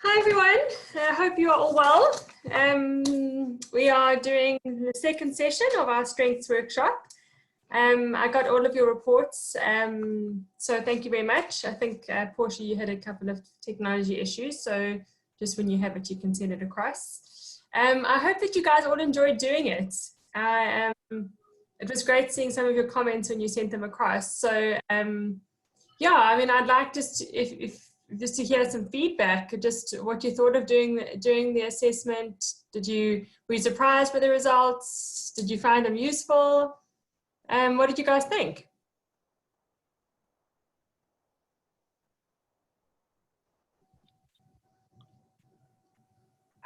Hi everyone, I hope you are all well. We are doing the second session of our strengths workshop. I got all of your reports, so thank you very much. I think Portia, you had a couple of technology issues, so just when you have it, you can send it across. I hope that you guys all enjoyed doing it. It was great seeing some of your comments when you sent them across. So yeah, I mean, I'd like just just to hear some feedback, just what you thought of doing the assessment. Were you surprised by the results? Did you find them useful? What did you guys think?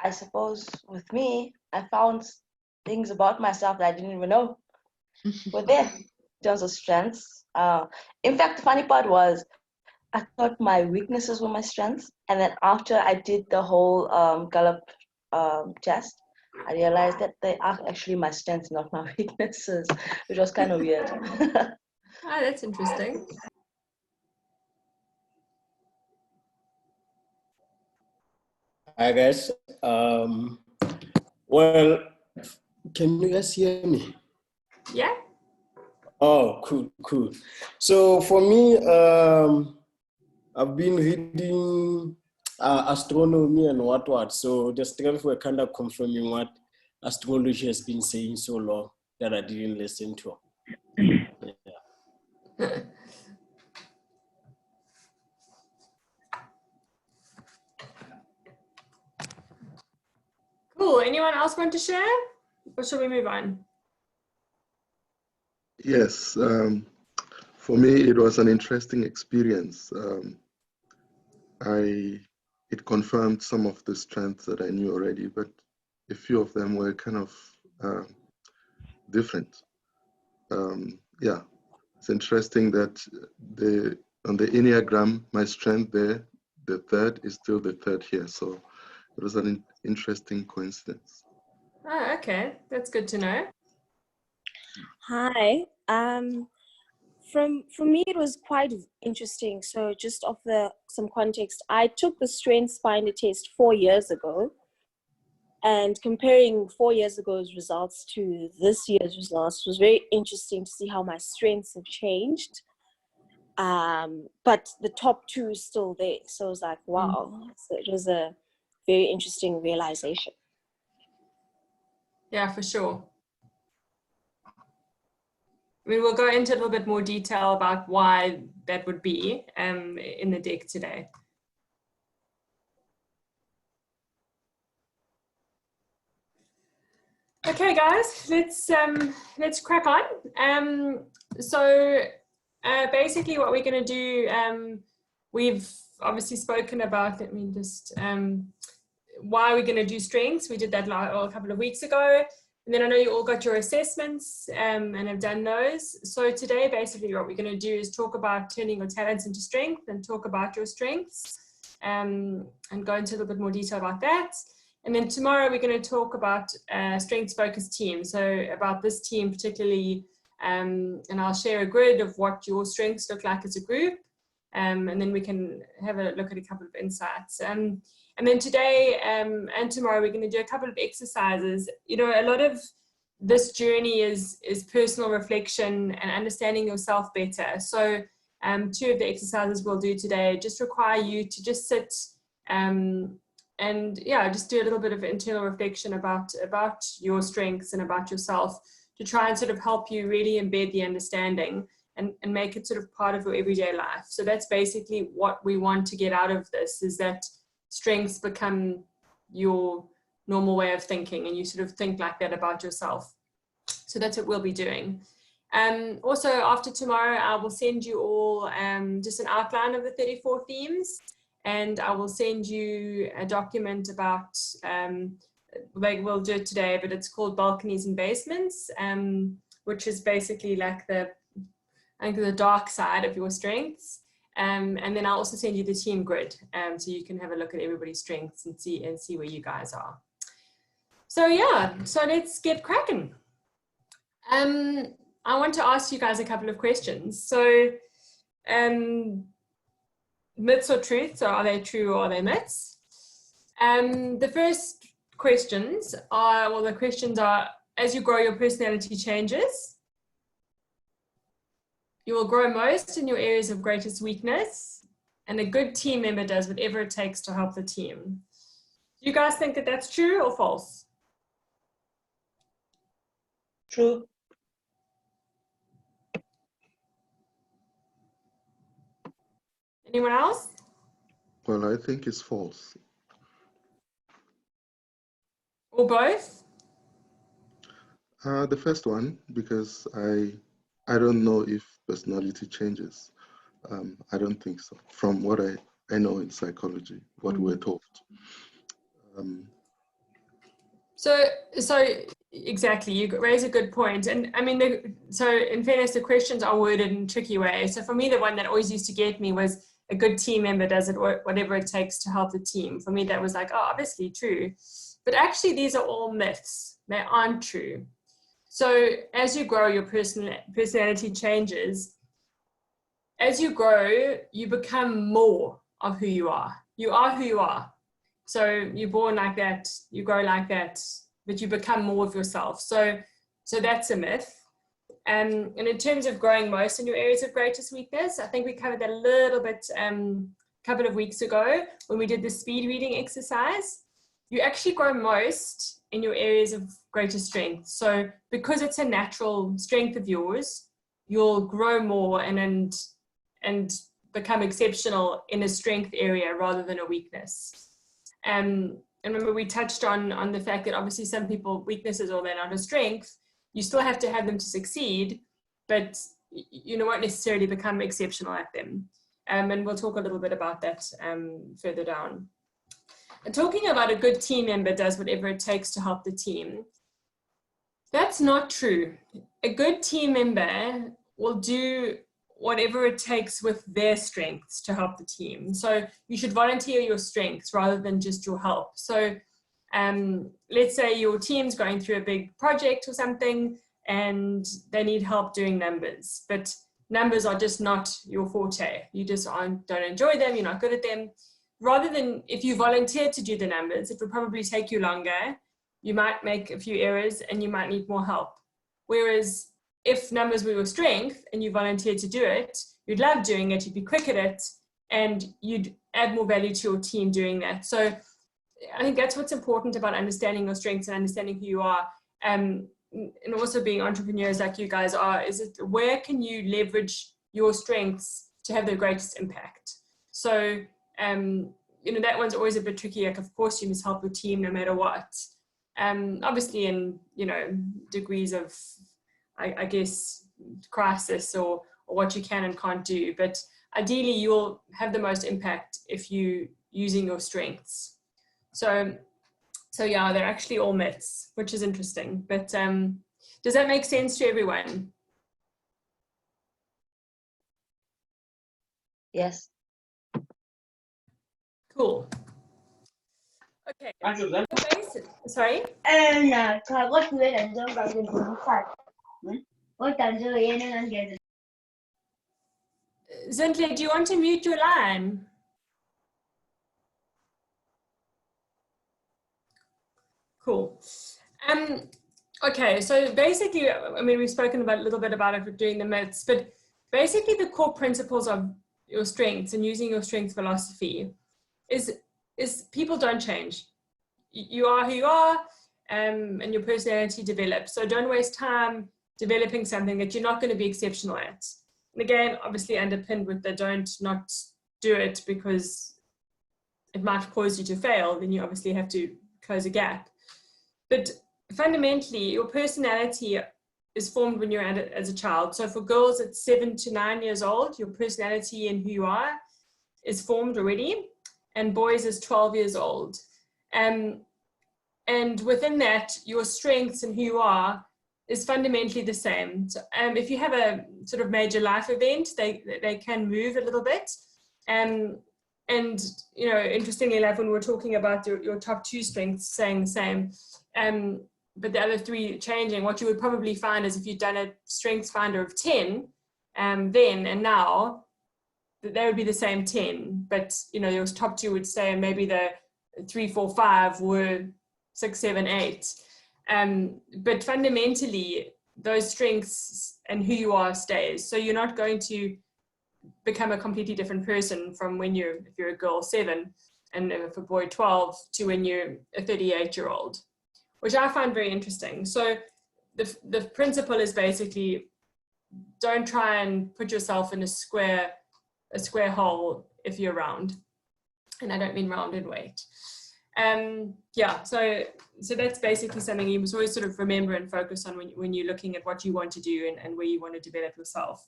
I suppose with me, I found things about myself that I didn't even know were there in terms of strengths. In fact, the funny part was I thought my weaknesses were my strengths. And then after I did the whole Gallup test, I realized that they are actually my strengths, not my weaknesses, which was kind of weird. Oh, that's interesting. Hi guys. Well, can you guys hear me? Yeah. Oh, cool. So for me, I've been reading astronomy and what. So the strengths were kind of confirming what astrology has been saying so long that I didn't listen to. Yeah. Cool. Anyone else want to share? Or shall we move on? Yes, for me, it was an interesting experience. It confirmed some of the strengths that I knew already, but a few of them were kind of different. Yeah, it's interesting that on the Enneagram, my strength there, the third is still the third here. So it was an interesting coincidence. Oh, okay. That's good to know. Hi. For me, it was quite interesting. So just offer some context. I took the Strengthsfinder test 4 years ago, and comparing 4 years ago's results to this year's results was very interesting to see how my strengths have changed. But the top two is still there. So it was like, wow. So it was a very interesting realization. Yeah, for sure. I mean, we'll go into a little bit more detail about why that would be in the deck today. Okay, guys, let's crack on. So basically, what we're going to do, we've obviously spoken about. Let me just why we're going to do strengths. We did that a couple of weeks ago. And then I know you all got your assessments and have done those. So today, basically, what we're going to do is talk about turning your talents into strength and talk about your strengths and go into a little bit more detail about that. And then tomorrow, we're going to talk about strengths-focused team. So about this team particularly, and I'll share a grid of what your strengths look like as a group. And then we can have a look at a couple of insights. And then today and tomorrow, we're going to do a couple of exercises. You know, a lot of this journey is personal reflection and understanding yourself better. So 2 of the exercises we'll do today just require you to just sit and yeah, just do a little bit of internal reflection about your strengths and about yourself to try and sort of help you really embed the understanding and make it sort of part of your everyday life. So that's basically what we want to get out of this, is that strengths become your normal way of thinking and you sort of think like that about yourself. So that's what we'll be doing. Also, after tomorrow, I will send you all just an outline of the 34 themes, and I will send you a document about, like we'll do it today, but it's called Balconies and Basements, which is basically like I think the dark side of your strengths. And then I'll also send you the team grid so you can have a look at everybody's strengths and see where you guys are. So yeah, so let's get cracking. I want to ask you guys a couple of questions. So myths or truths, or are they true or are they myths? The first questions are, well, the questions are, as you grow, your personality changes. You will grow most in your areas of greatest weakness, and a good team member does whatever it takes to help the team. Do you guys think that that's true or false? True. Anyone else? Well, I think it's false. Or both? The first one, because I don't know if personality changes. I don't think so. From what I know in psychology, what we're taught. So exactly, you raise a good point. And I mean, so in fairness, the questions are worded in a tricky way. So for me, the one that always used to get me was a good team member does it whatever it takes to help the team. For me, that was like, oh, obviously true. But actually, these are all myths. They aren't true. So as you grow, your personality changes. As you grow, you become more of who you are. You are who you are. So you're born like that, you grow like that, but you become more of yourself. So that's a myth. And in terms of growing most in your areas of greatest weakness, I think we covered that a little bit a couple of weeks ago when we did the speed reading exercise. You actually grow most in your areas of greatest strength. So because it's a natural strength of yours, you'll grow more and become exceptional in a strength area rather than a weakness. And remember, we touched on the fact that obviously some people, weaknesses or they're not a strength, you still have to have them to succeed, but you won't necessarily become exceptional at them. And we'll talk a little bit about that further down. And talking about a good team member does whatever it takes to help the team, that's not true. A good team member will do whatever it takes with their strengths to help the team. So you should volunteer your strengths rather than just your help. So let's say your team's going through a big project or something and they need help doing numbers, but numbers are just not your forte. You just don't enjoy them, you're not good at them. Rather than, if you volunteer to do the numbers, it will probably take you longer. You might make a few errors and you might need more help. Whereas if numbers were your strength and you volunteered to do it, you'd love doing it, you'd be quick at it, and you'd add more value to your team doing that. So I think that's what's important about understanding your strengths and understanding who you are. And also being entrepreneurs like you guys are, is it where can you leverage your strengths to have the greatest impact? So, that one's always a bit tricky. Like, of course, you must help your team no matter what. Obviously in, degrees of, I guess, crisis or what you can and can't do. But ideally, you'll have the most impact if you using your strengths. So yeah, they're actually all myths, which is interesting. But does that make sense to everyone? Yes. Cool. Okay. Sorry? Zintle, do you want to mute your line? Cool. Okay, so basically, I mean, we've spoken about a little bit about it doing the myths, but basically the core principles of your strengths and using your strengths philosophy is people don't change. You are who you are, and your personality develops. So don't waste time developing something that you're not going to be exceptional at. And again, obviously underpinned with the don't not do it because it might cause you to fail, then you obviously have to close a gap. But fundamentally, your personality is formed when you're as a child. So for girls at 7 to 9 years old, your personality and who you are is formed already, and boys is 12 years old. And within that, your strengths and who you are is fundamentally the same. So, if you have a sort of major life event, they can move a little bit. And interestingly enough, when we're talking about your top 2 strengths saying the same, but the other 3 changing, what you would probably find is if you'd done a Strengthsfinder of 10, then and now, they would be the same 10, but your top 2 would stay, and maybe the 3, 4, 5 were 6, 7, 8. But fundamentally, those strengths and who you are stays. So you're not going to become a completely different person from when if you're a girl 7 and if a boy 12 to when you're a 38-year-old, which I find very interesting. So the principle is basically, don't try and put yourself in a square hole if you're round. And I don't mean round in weight. Yeah, so that's basically something you must always sort of remember and focus on when you're looking at what you want to do and where you want to develop yourself.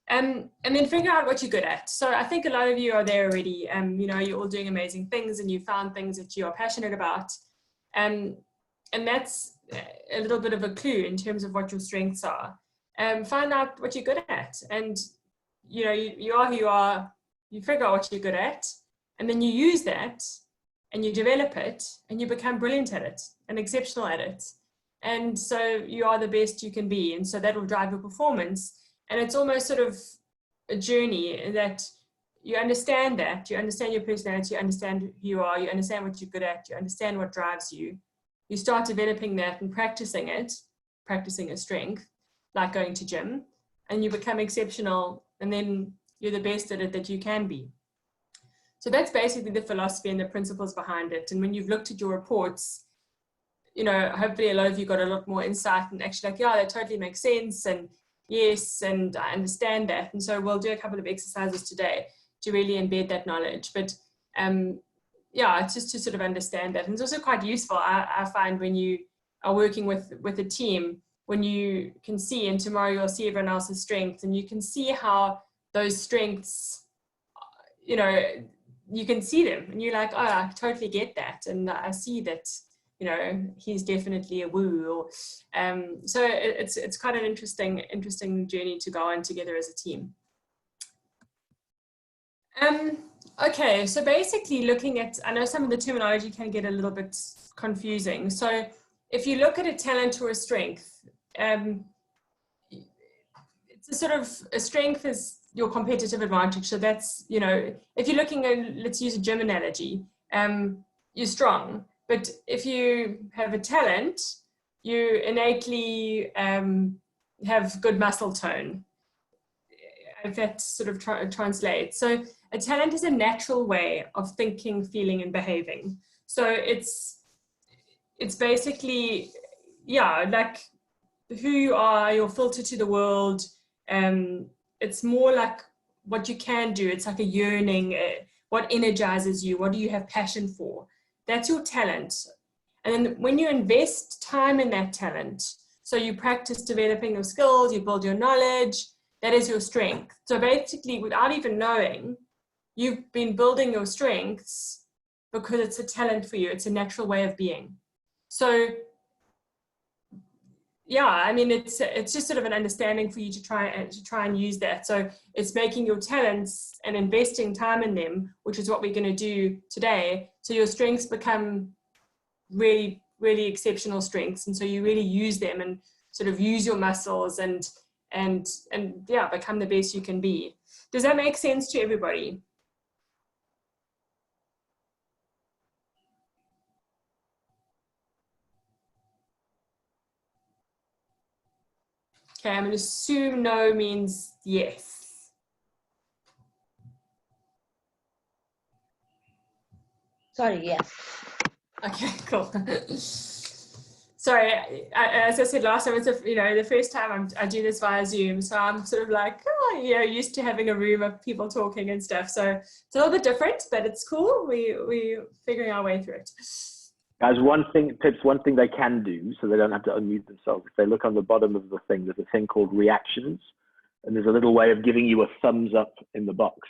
And then figure out what you're good at. So I think a lot of you are there already. You know, you're all doing amazing things and you found things that you are passionate about. And that's a little bit of a clue in terms of what your strengths are. Find out what you're good at. And, you know, you are who you are, you figure out what you're good at, and then you use that and you develop it and you become brilliant at it and exceptional at it. And so you are the best you can be. And so that will drive your performance. And it's almost sort of a journey that you understand your personality, you understand who you are, you understand what you're good at, you understand what drives you. You start developing that and practicing a strength, like going to gym, and you become exceptional, and then you're the best at it that you can be. So that's basically the philosophy and the principles behind it. And when you've looked at your reports, you know, hopefully a lot of you got a lot more insight and actually like, yeah, that totally makes sense. And yes, and I understand that. And so we'll do a couple of exercises today to really embed that knowledge. But yeah, it's just to sort of understand that. And it's also quite useful, I find, when you are working with a team, when you can see, and tomorrow you'll see everyone else's strengths, and you can see how those strengths, you know, you can see them and you're like, oh, I totally get that. And I see that, you know, he's definitely a woo. Or, so it's quite an interesting journey to go on together as a team. Okay, so basically looking at, I know some of the terminology can get a little bit confusing. So if you look at a talent or a strength, it's a sort of, a strength is your competitive advantage. So that's, you know, if you're looking at, let's use a gym analogy, you're strong. But if you have a talent, you innately have good muscle tone, if that sort of translates. So a talent is a natural way of thinking, feeling, and behaving. So it's basically, yeah, like who you are, your filter to the world. It's more like what you can do. It's like a yearning, what energizes you, what do you have passion for? That's your talent. And then when you invest time in that talent, so you practice developing your skills, you build your knowledge, that is your strength. So basically, without even knowing, you've been building your strengths because it's a talent for you. It's a natural way of being. So yeah, I mean, it's just sort of an understanding for you to try and use that. So it's making your talents and investing time in them, which is what we're going to do today. So your strengths become really, really exceptional strengths. And so you really use them and sort of use your muscles and yeah, become the best you can be. Does that make sense to everybody? Okay, I'm going to assume no means yes. Sorry, yes. Okay, cool. Sorry, as I said last time, it's the first time I do this via Zoom, so I'm sort of like, oh, used to having a room of people talking and stuff. So it's a little bit different, but it's cool. We're figuring our way through it. Guys, one thing they can do so they don't have to unmute themselves. If they look on the bottom of the thing, there's a thing called reactions, and there's a little way of giving you a thumbs up in the box.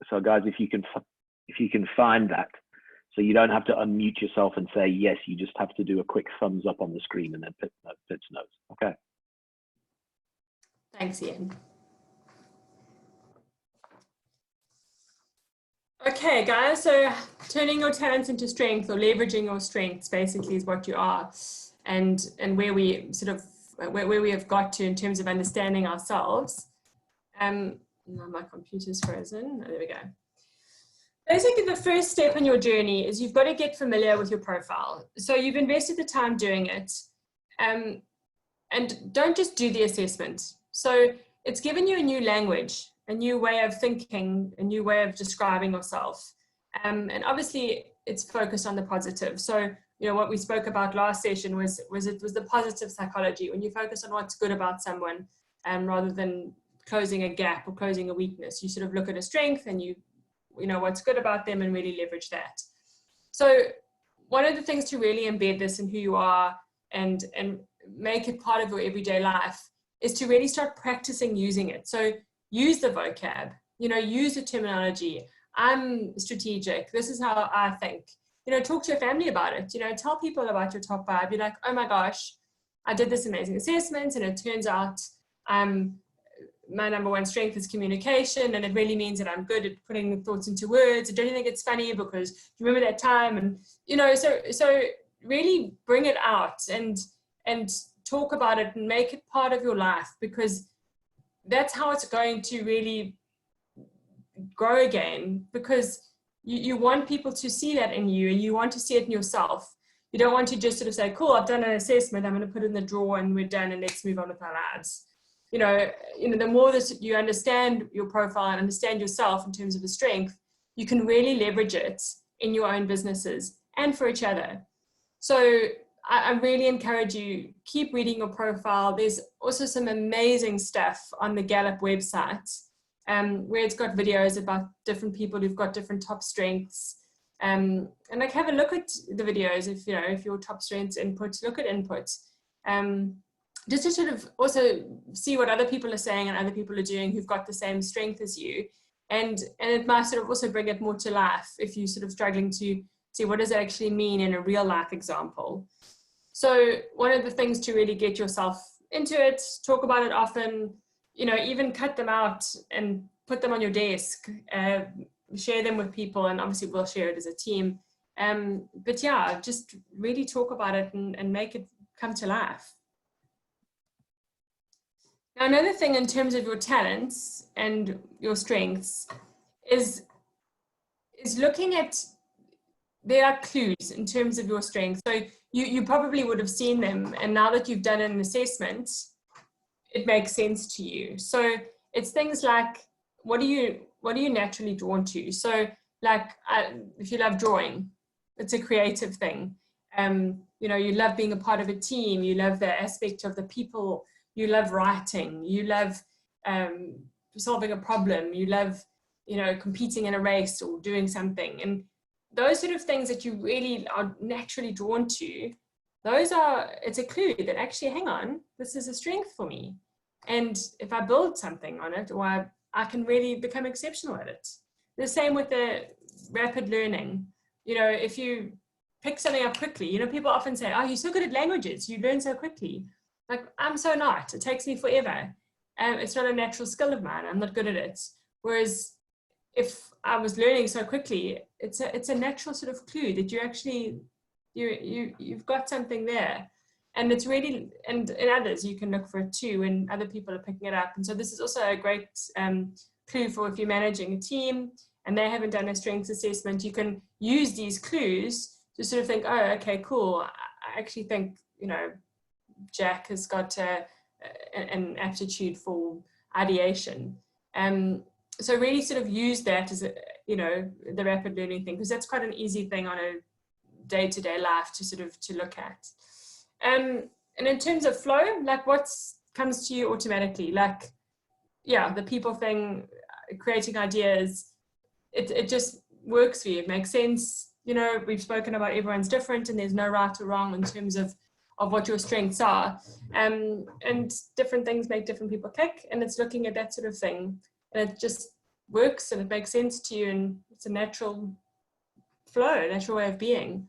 So guys, if you can find that, so you don't have to unmute yourself and say yes, you just have to do a quick thumbs up on the screen and then Pip's notes. Okay. Thanks, Ian. Okay, guys, so turning your talents into strength, or leveraging your strengths, basically is what you are, and where we have got to in terms of understanding ourselves. Now my computer's frozen. Oh, there we go. Basically, the first step in your journey is you've got to get familiar with your profile. So you've invested the time doing it, and don't just do the assessment. So it's given you a new language, a new way of thinking, a new way of describing yourself. And obviously it's focused on the positive. So, you know, what we spoke about last session was the positive psychology, when you focus on what's good about someone, rather than closing a gap or closing a weakness. You sort of look at a strength and you know what's good about them and really leverage that. So one of the things to really embed this in who you are and make it part of your everyday life is to really start practicing using it. So use the vocab, you know, use the terminology. I'm strategic. This is how I think. You know, talk to your family about it. You know, tell people about your top 5. Be like, oh my gosh, I did this amazing assessment and it turns out my number 1 strength is communication, and it really means that I'm good at putting thoughts into words. I don't think it's funny because you remember that time, and you know, so really bring it out and talk about it and make it part of your life, because that's how it's going to really grow again, because you want people to see that in you and you want to see it in yourself. You don't want to just sort of say, cool, I've done an assessment, I'm going to put it in the drawer and we're done and let's move on with our lives. You know, the more that you understand your profile and understand yourself in terms of the strength, you can really leverage it in your own businesses and for each other. So I really encourage you, keep reading your profile. There's also some amazing stuff on the Gallup website, where it's got videos about different people who've got different top strengths. And like, have a look at the videos if your top strengths input, look at input. Just to sort of also see what other people are saying and other people are doing who've got the same strength as you. And it might sort of also bring it more to life if you're sort of struggling to see what does it actually mean in a real life example. So one of the things to really get yourself into it, talk about it often, you know, even cut them out and put them on your desk, share them with people, and obviously we'll share it as a team. But yeah, just really talk about it and make it come to life. Now, another thing in terms of your talents and your strengths is looking at, there are clues in terms of your strengths. So you probably would have seen them, and now that you've done an assessment, it makes sense to you. So it's things like, what are you naturally drawn to? So like, if you love drawing, it's a creative thing. You know, you love being a part of a team, you love the aspect of the people, you love writing, you love solving a problem, you love, you know, competing in a race or doing something. And those sort of things that you really are naturally drawn to, it's a clue that actually, hang on, this is a strength for me. And if I build something on it, or I can really become exceptional at it. The same with the rapid learning. You know, if you pick something up quickly, you know, people often say, oh, you're so good at languages, you learn so quickly. Like, I'm so not. It takes me forever. It's not a natural skill of mine. I'm not good at it. Whereas if I was learning so quickly, it's a natural sort of clue that you actually, you've got something there. And it's really, and in others, you can look for it too when other people are picking it up. And so this is also a great clue for if you're managing a team and they haven't done a strengths assessment, you can use these clues to sort of think, oh, okay, cool. I actually think, you know, Jack has got an aptitude for ideation. So really sort of use that as you know, the rapid learning thing, because that's quite an easy thing on a day-to-day life to sort of to look at. And in terms of flow, like what comes to you automatically, like, yeah, the people thing, creating ideas, it just works for you. It makes sense. You know, we've spoken about everyone's different and there's no right or wrong in terms of what your strengths are. And different things make different people click, and it's looking at that sort of thing. And it just works and it makes sense to you, and it's a natural flow, natural way of being.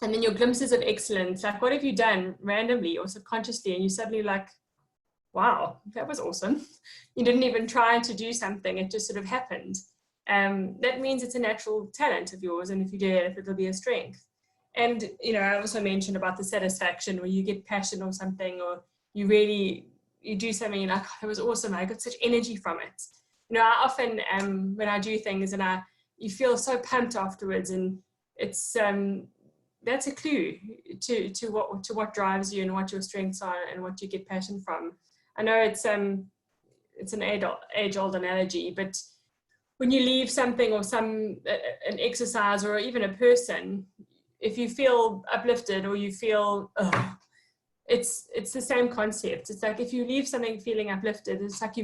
And then your glimpses of excellence, like what have you done randomly or subconsciously, and you suddenly like, wow, that was awesome. You didn't even try to do something, it just sort of happened. That means it's a natural talent of yours, and if you do it, it'll be a strength. And, you know, I also mentioned about the satisfaction where you get passion or something, or you do something, you're like, oh, that was awesome, I got such energy from it. You know, I often, when I do things and I you feel so pumped afterwards, and it's that's a clue to what drives you and what your strengths are and what you get passion from. I know it's an age-old analogy, but when you leave something or an exercise or even a person, if you feel uplifted or you feel, it's the same concept. It's like if you leave something feeling uplifted, it's like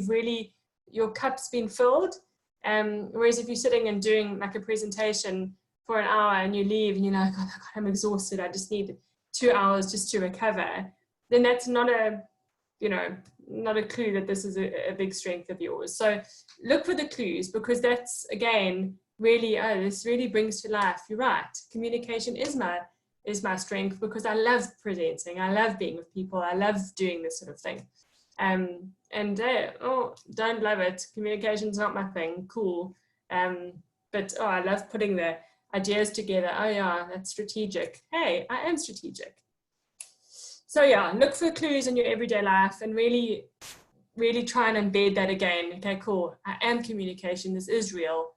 your cup's been filled. Whereas if you're sitting and doing like a presentation for an hour and you leave and you're like, oh my God, I'm exhausted, I just need 2 hours just to recover, then that's not a clue that this is a big strength of yours. So look for the clues, because that's, again, really, this really brings to life, you're right, communication is my strength, because I love presenting, I love being with people, I love doing this sort of thing. Don't love it, communication's not my thing, cool. But I love putting the ideas together. Oh yeah, that's strategic. Hey, I am strategic. So yeah, look for clues in your everyday life and really, really try and embed that again. Okay, cool. I am communication. This is real.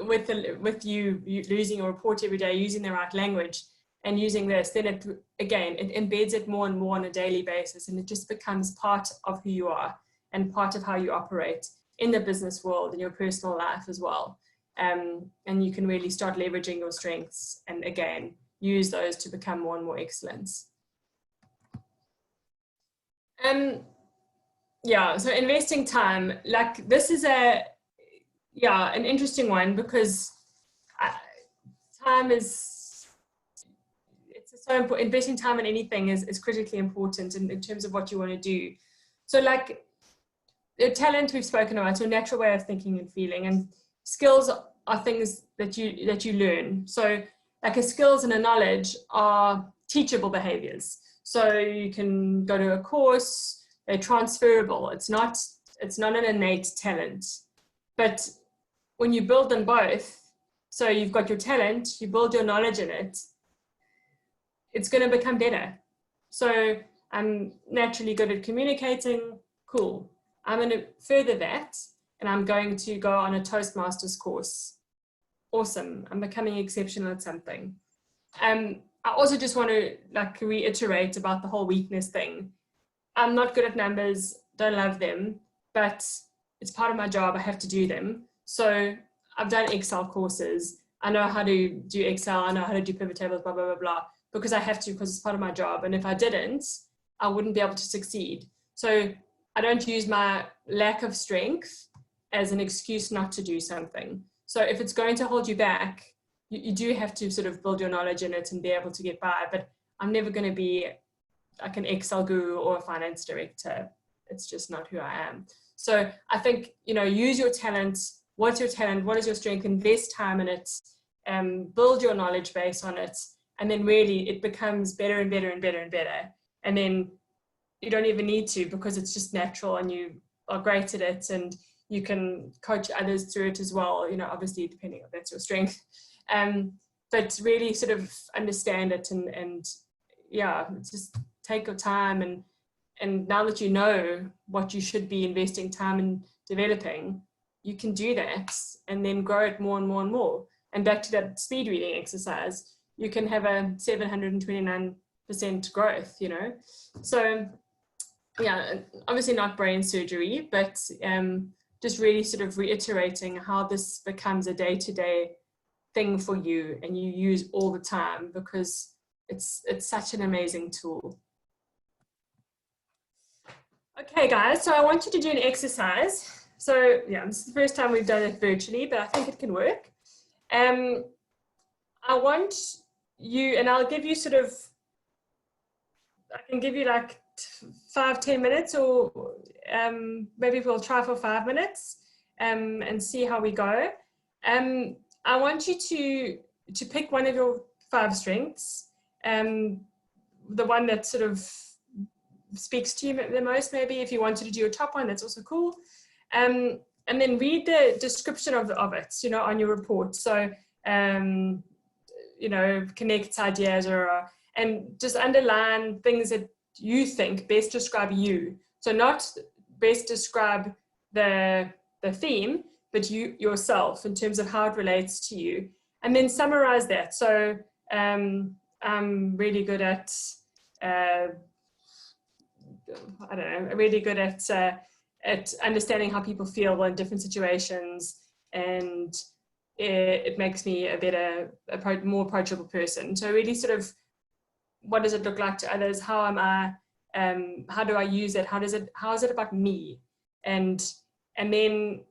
With you losing your report every day, using the right language and using this, then it embeds it more and more on a daily basis, and it just becomes part of who you are and part of how you operate in the business world, in your personal life as well. And you can really start leveraging your strengths and, again, use those to become more and more excellent. So investing time, like this is an interesting one, because time is, it's so important. Investing time in anything is critically important in terms of what you want to do. So like the talent we've spoken about, your natural way of thinking and feeling, and skills are things that you learn. So like a skills and a knowledge are teachable behaviors. So you can go to a course, they're transferable. It's not an innate talent. But when you build them both, so you've got your talent, you build your knowledge in it, it's going to become better. So I'm naturally good at communicating, cool. I'm going to further that, and I'm going to go on a Toastmasters course. Awesome. I'm becoming exceptional at something. I also just want to reiterate about the whole weakness thing. I'm not good at numbers, don't love them, but it's part of my job. I have to do them. So I've done Excel courses. I know how to do Excel. I know how to do pivot tables, blah, blah, blah, blah, because I have to, because it's part of my job. And if I didn't, I wouldn't be able to succeed. So I don't use my lack of strength as an excuse not to do something. So if it's going to hold you back, you do have to sort of build your knowledge in it and be able to get by. But I'm never going to be like an Excel guru or a finance director. It's just not who I am. So I think, use your talents. What's your talent? What is your strength? Invest time in it, build your knowledge base on it. And then really it becomes better and better and better and better. And then you don't even need to, because it's just natural and you are great at it, and you can coach others through it as well, obviously depending on that's your strength. But really sort of understand it and just take your time, and now that you know what you should be investing time in developing, you can do that and then grow it more and more and more. And back to that speed reading exercise, you can have a 729% growth, So obviously not brain surgery, but just really sort of reiterating how this becomes a day-to-day thing for you and you use all the time, because it's such an amazing tool. Okay, guys, so I want you to do an exercise. So this is the first time we've done it virtually, but I think it can work. I want you, and I'll give you I can give you like 5-10 minutes, or maybe we'll try for 5 minutes and see how we go. I want you to pick one of your 5 strengths, the one that sort of speaks to you the most. Maybe if you wanted to do your top one, that's also cool. And then read the description of it, on your report. So, connect ideas and just underline things that you think best describe you. So not best describe the theme, but you yourself in terms of how it relates to you, and then summarize that. So I'm really good at I don't know, really good at understanding how people feel in different situations, and it makes me a better, more approachable person. So really sort of, what does it look like to others? How am I? How do I use it? How is it about me? And then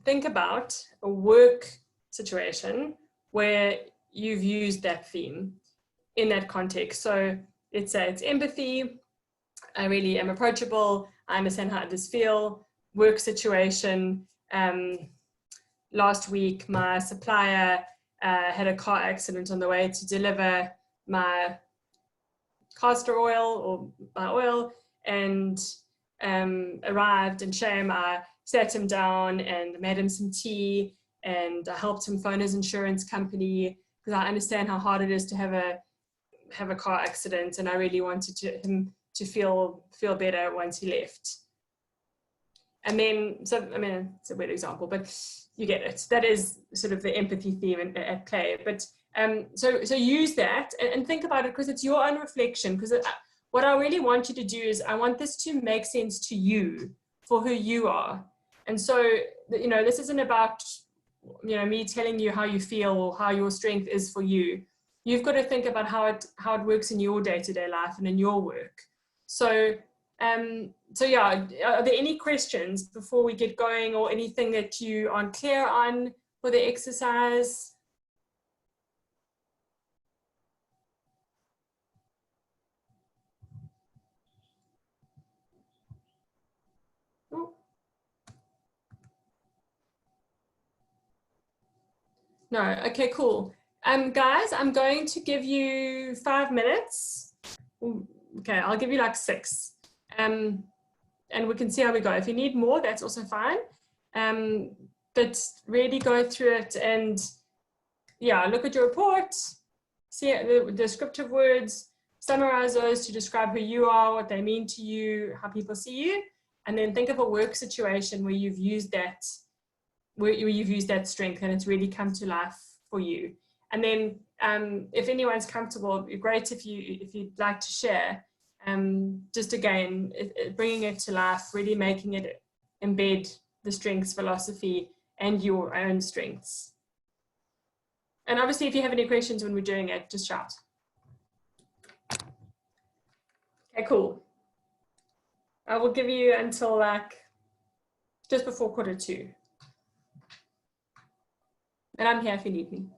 think about a work situation where you've used that theme in that context. So let's say it's empathy. I really am approachable. I understand how others feel. Work situation. Last week, my supplier had a car accident on the way to deliver my castor oil or my oil, and arrived, and shame, I sat him down and made him some tea, and I helped him phone his insurance company because I understand how hard it is to have a car accident, and I really wanted him to feel better once he left. And then, so I mean, it's a weird example, but you get it. That is sort of the empathy theme at play. But so use that and think about it, because it's your own reflection. Because what I really want you to do is I want this to make sense to you for who you are. And so, you know, this isn't about, you know, me telling you how you feel or how your strength is for you. You've got to think about how it works in your day-to-day life and in your work. So so yeah, are there any questions before we get going, or anything that you aren't clear on for the exercise? Oh. No, okay, cool. Guys, I'm going to give you 5 minutes. Okay, I'll give you like 6. And we can see how we go. If you need more, that's also fine. But really go through it and yeah, look at your report, see the descriptive words, summarize those to describe who you are, what they mean to you, how people see you, and then think of a work situation where you've used that, strength and it's really come to life for you. And then if anyone's comfortable, it'd be great if you'd like to share. Just again, bringing it to life, really making it embed the strengths philosophy and your own strengths. And obviously, if you have any questions when we're doing it, just shout. Okay, cool. I will give you until like just before 1:45. And I'm here if you need me.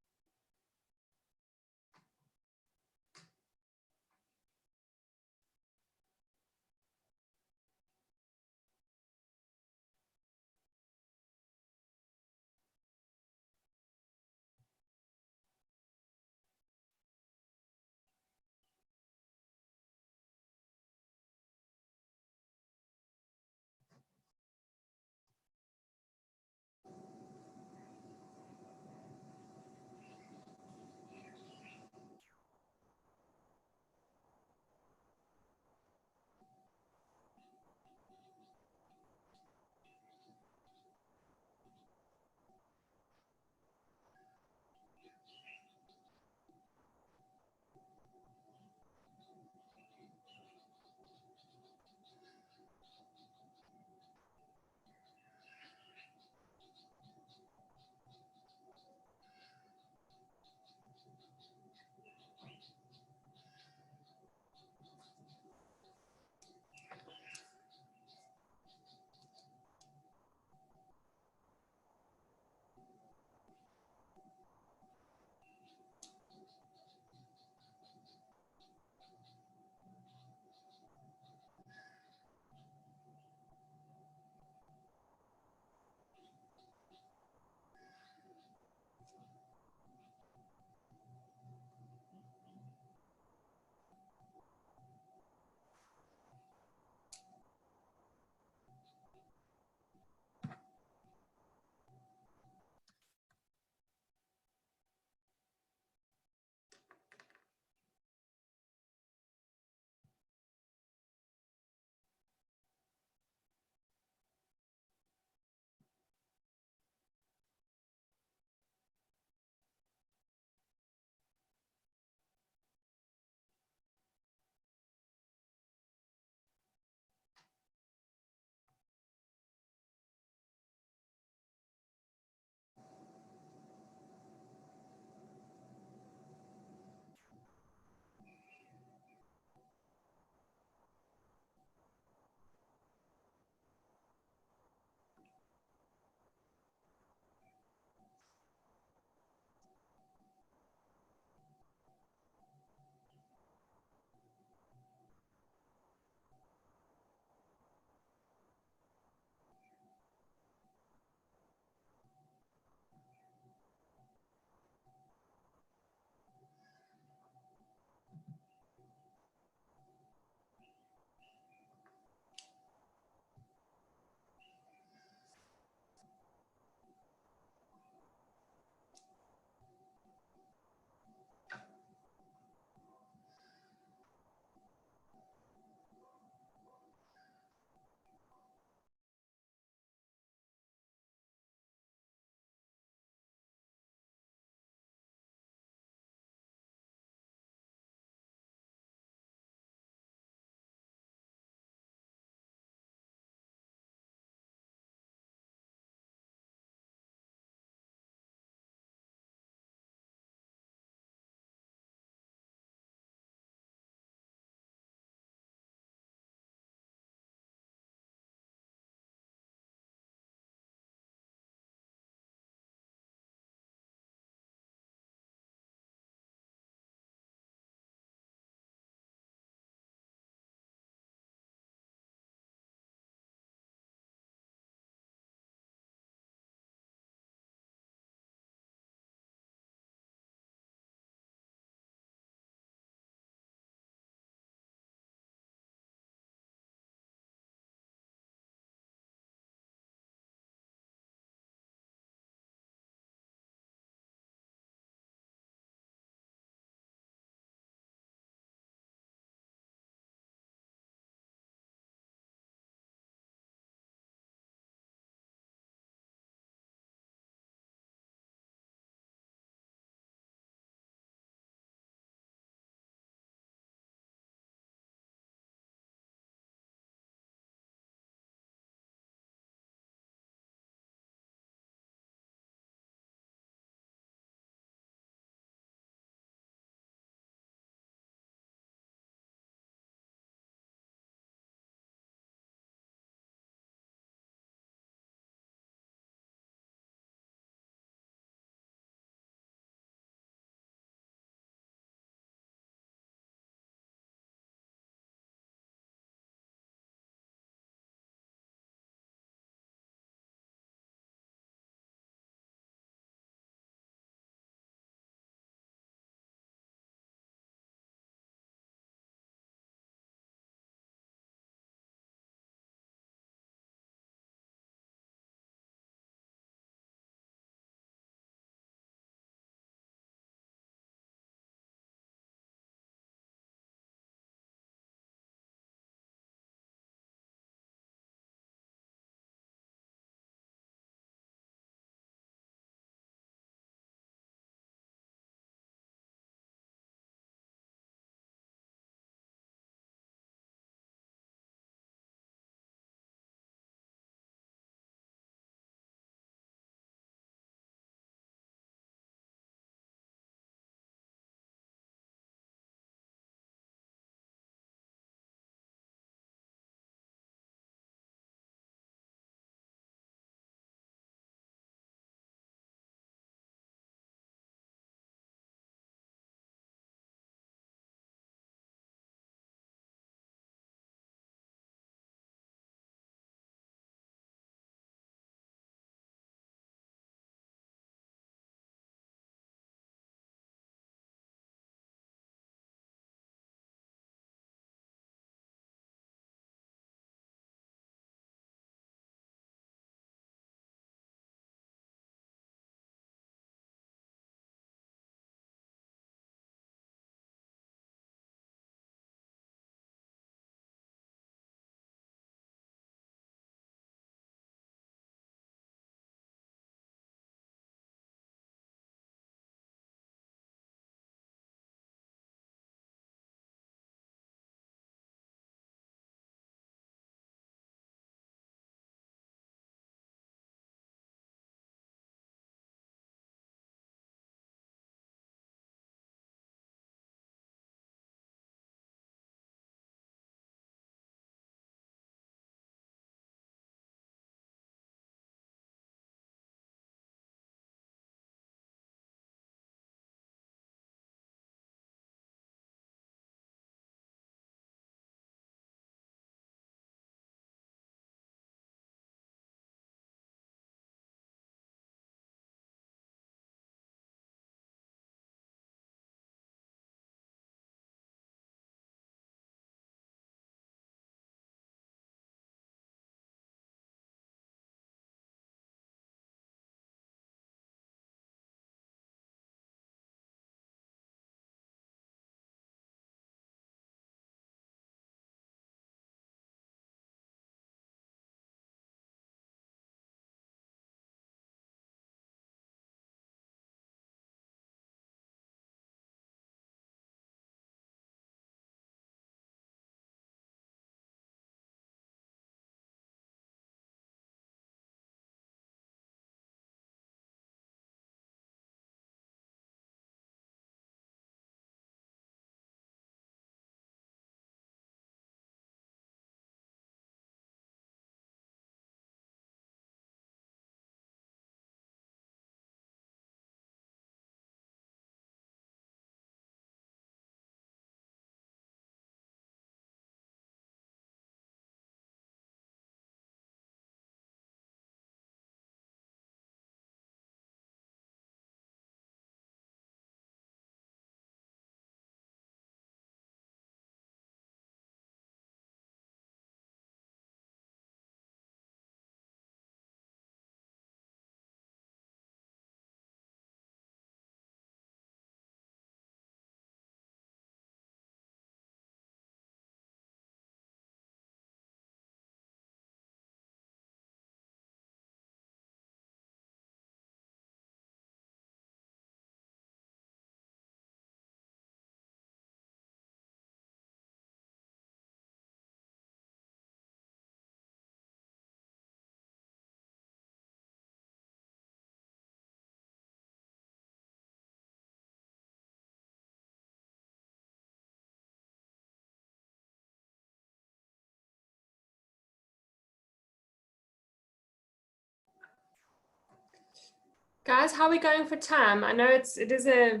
Guys, how are we going for time? I know it is a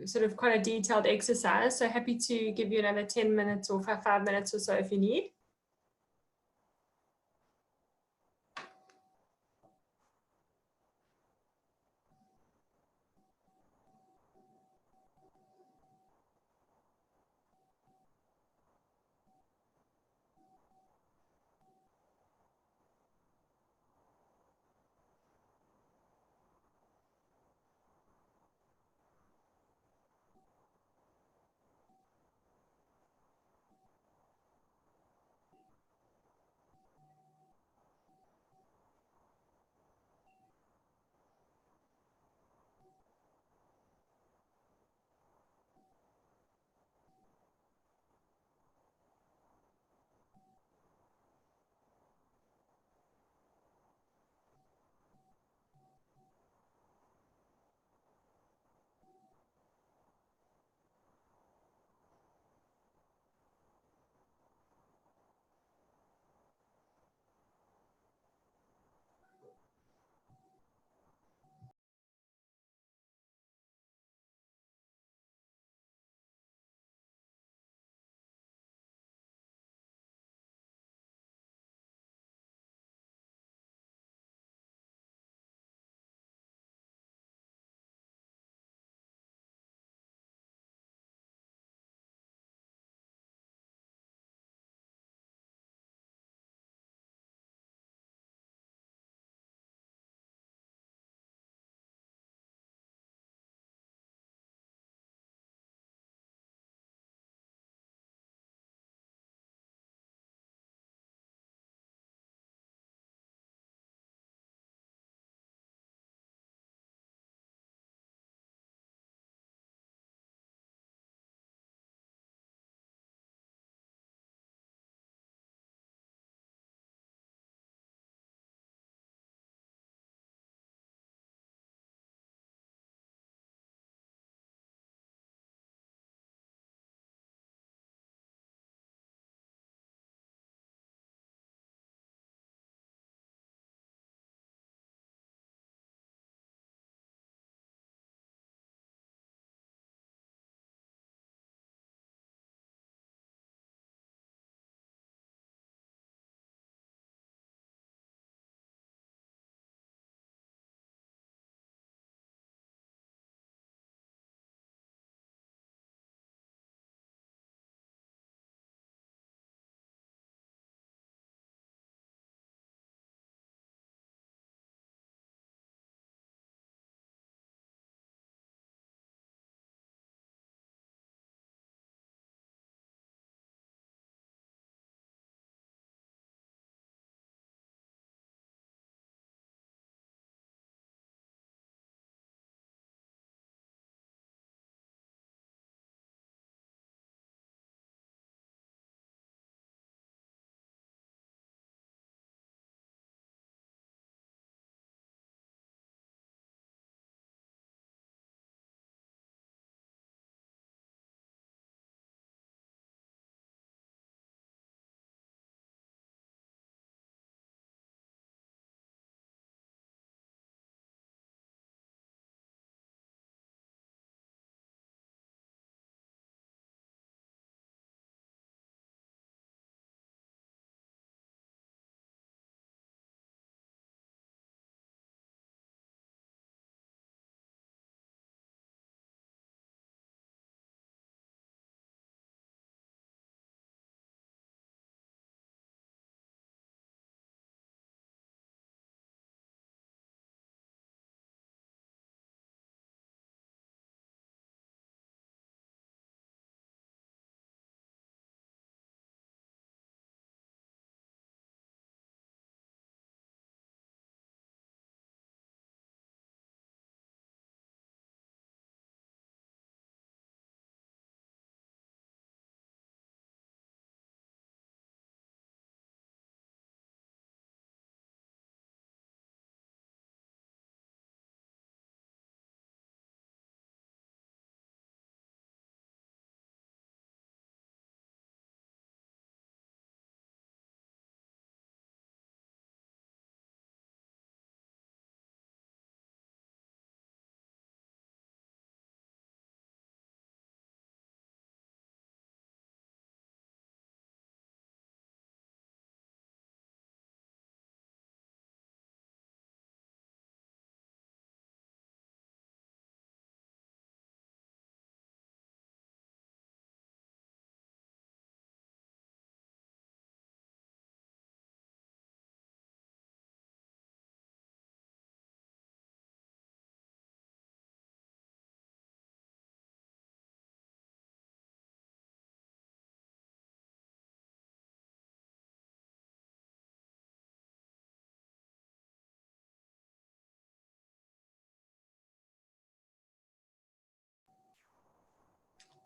sort of quite a detailed exercise, so happy to give you another 10 minutes or 5 minutes or so if you need.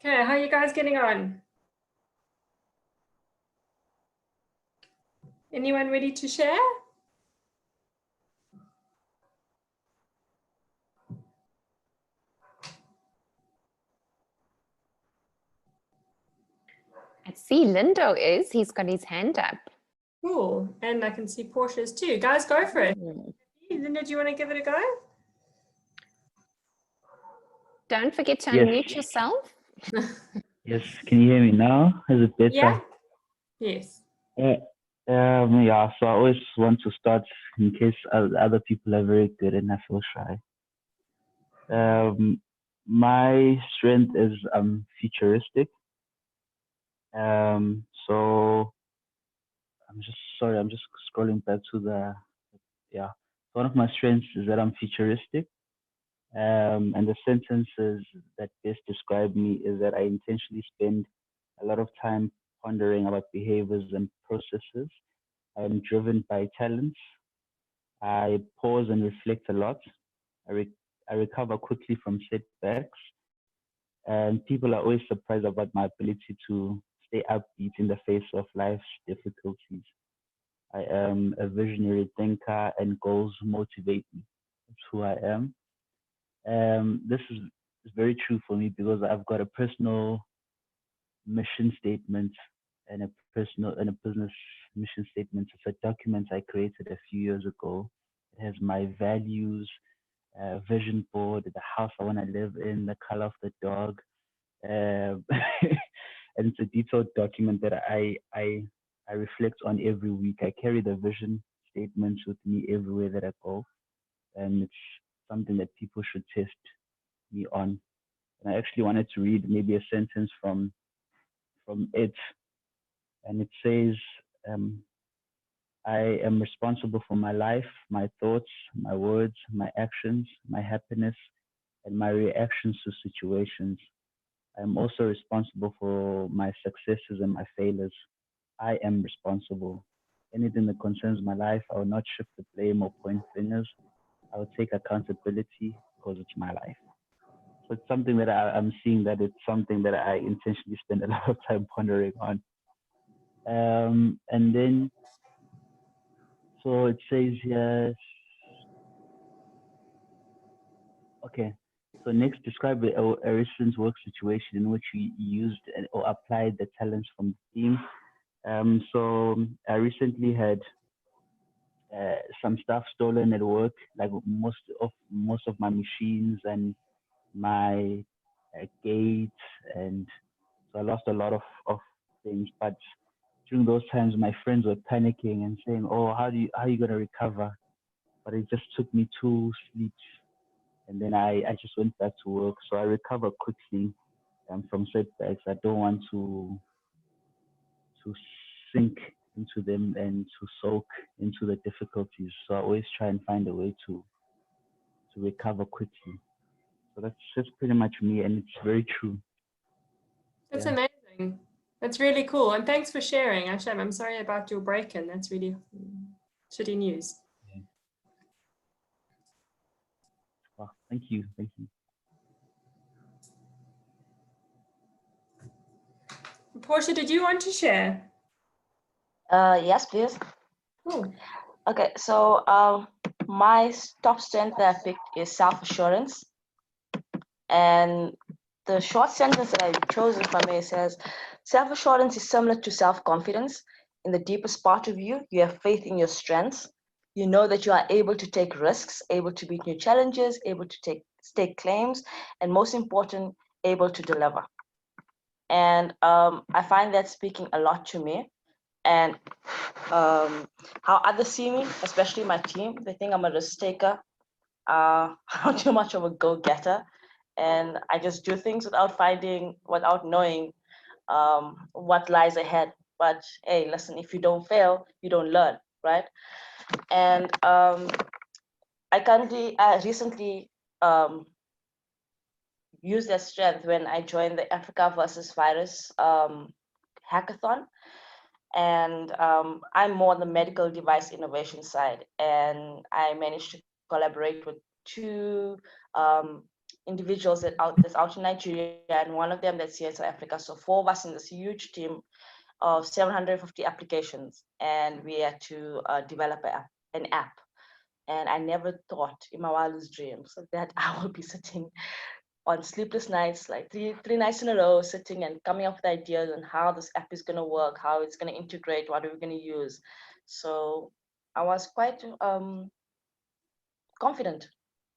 Okay, how are you guys getting on? Anyone ready to share? I see Lindo is. He's got his hand up. Cool. And I can see Portia's too. Guys, go for it. Mm. Linda, do you want to give it a go? Don't forget to Yes. unmute yourself. Yes, can you hear me now? Is it better? Yeah? Yes. Yeah, so I always want to start in case other people are very good and I feel shy. My strength is futuristic. So I'm just scrolling back to yeah. One of my strengths is that I'm futuristic. And the sentences that best describe me is that I intentionally spend a lot of time pondering about behaviors and processes. I'm driven by talents. I pause and reflect a lot. I recover quickly from setbacks. And people are always surprised about my ability to stay upbeat in the face of life's difficulties. I am a visionary thinker and goals motivate me. That's who I am. This is very true for me because I've got a personal mission statement and a business mission statement. It's a document I created a few years ago. It has my values, vision board, the house I want to live in, the color of the dog, and it's a detailed document that I reflect on every week. I carry the vision statements with me everywhere that I go, and it's something that people should test me on. And I actually wanted to read maybe a sentence from it, and it says, I am responsible for my life, my thoughts, my words, my actions, my happiness, and my reactions to situations. I am also responsible for my successes and my failures. I am responsible. Anything that concerns my life, I will not shift the blame or point fingers. I will take accountability because it's my life. So it's something that I'm seeing that it's something that I intentionally spend a lot of time pondering on. And then, so it says yes. Okay. So next, describe a recent work situation in which you used or applied the talents from the team. So I recently had some stuff stolen at work, like most of my machines and my gates, and so I lost a lot of things. But during those times, my friends were panicking and saying, "Oh, how are you gonna recover?" But it just took me 2 sleeps, and then I just went back to work. So I recovered quickly from setbacks. I don't want to sink into them and to soak into the difficulties. So I always try and find a way to recover quickly. So that's just pretty much me, and it's very true. That's Yeah. amazing. That's really cool. And thanks for sharing, Hashem. I'm sorry about your break-in. That's really shitty news. Yeah. Well, thank you. Thank you. Portia, did you want to share? Yes, please. Cool. Okay, so my top strength that I picked is self-assurance. And the short sentence that I've chosen from it says, self-assurance is similar to self-confidence. In the deepest part of you, you have faith in your strengths. You know that you are able to take risks, able to meet new challenges, able to stake claims, and most important, able to deliver. And I find that speaking a lot to me. And how others see me, especially my team, they think I'm a risk taker, I'm too much of a go-getter, and I just do things without knowing what lies ahead. But hey, listen, if you don't fail, you don't learn, right? And I recently used that strength when I joined the Africa versus Virus hackathon. And I'm more on the medical device innovation side, and I managed to collaborate with two individuals that's out in Nigeria, and one of them that's here in South Africa. So 4 of us in this huge team of 750 applications, and we had to develop an app. And I never thought in my wildest dreams that I would be sitting on sleepless nights, like three nights in a row, sitting and coming up with ideas on how this app is going to work, how it's going to integrate, what are we going to use. So I was quite confident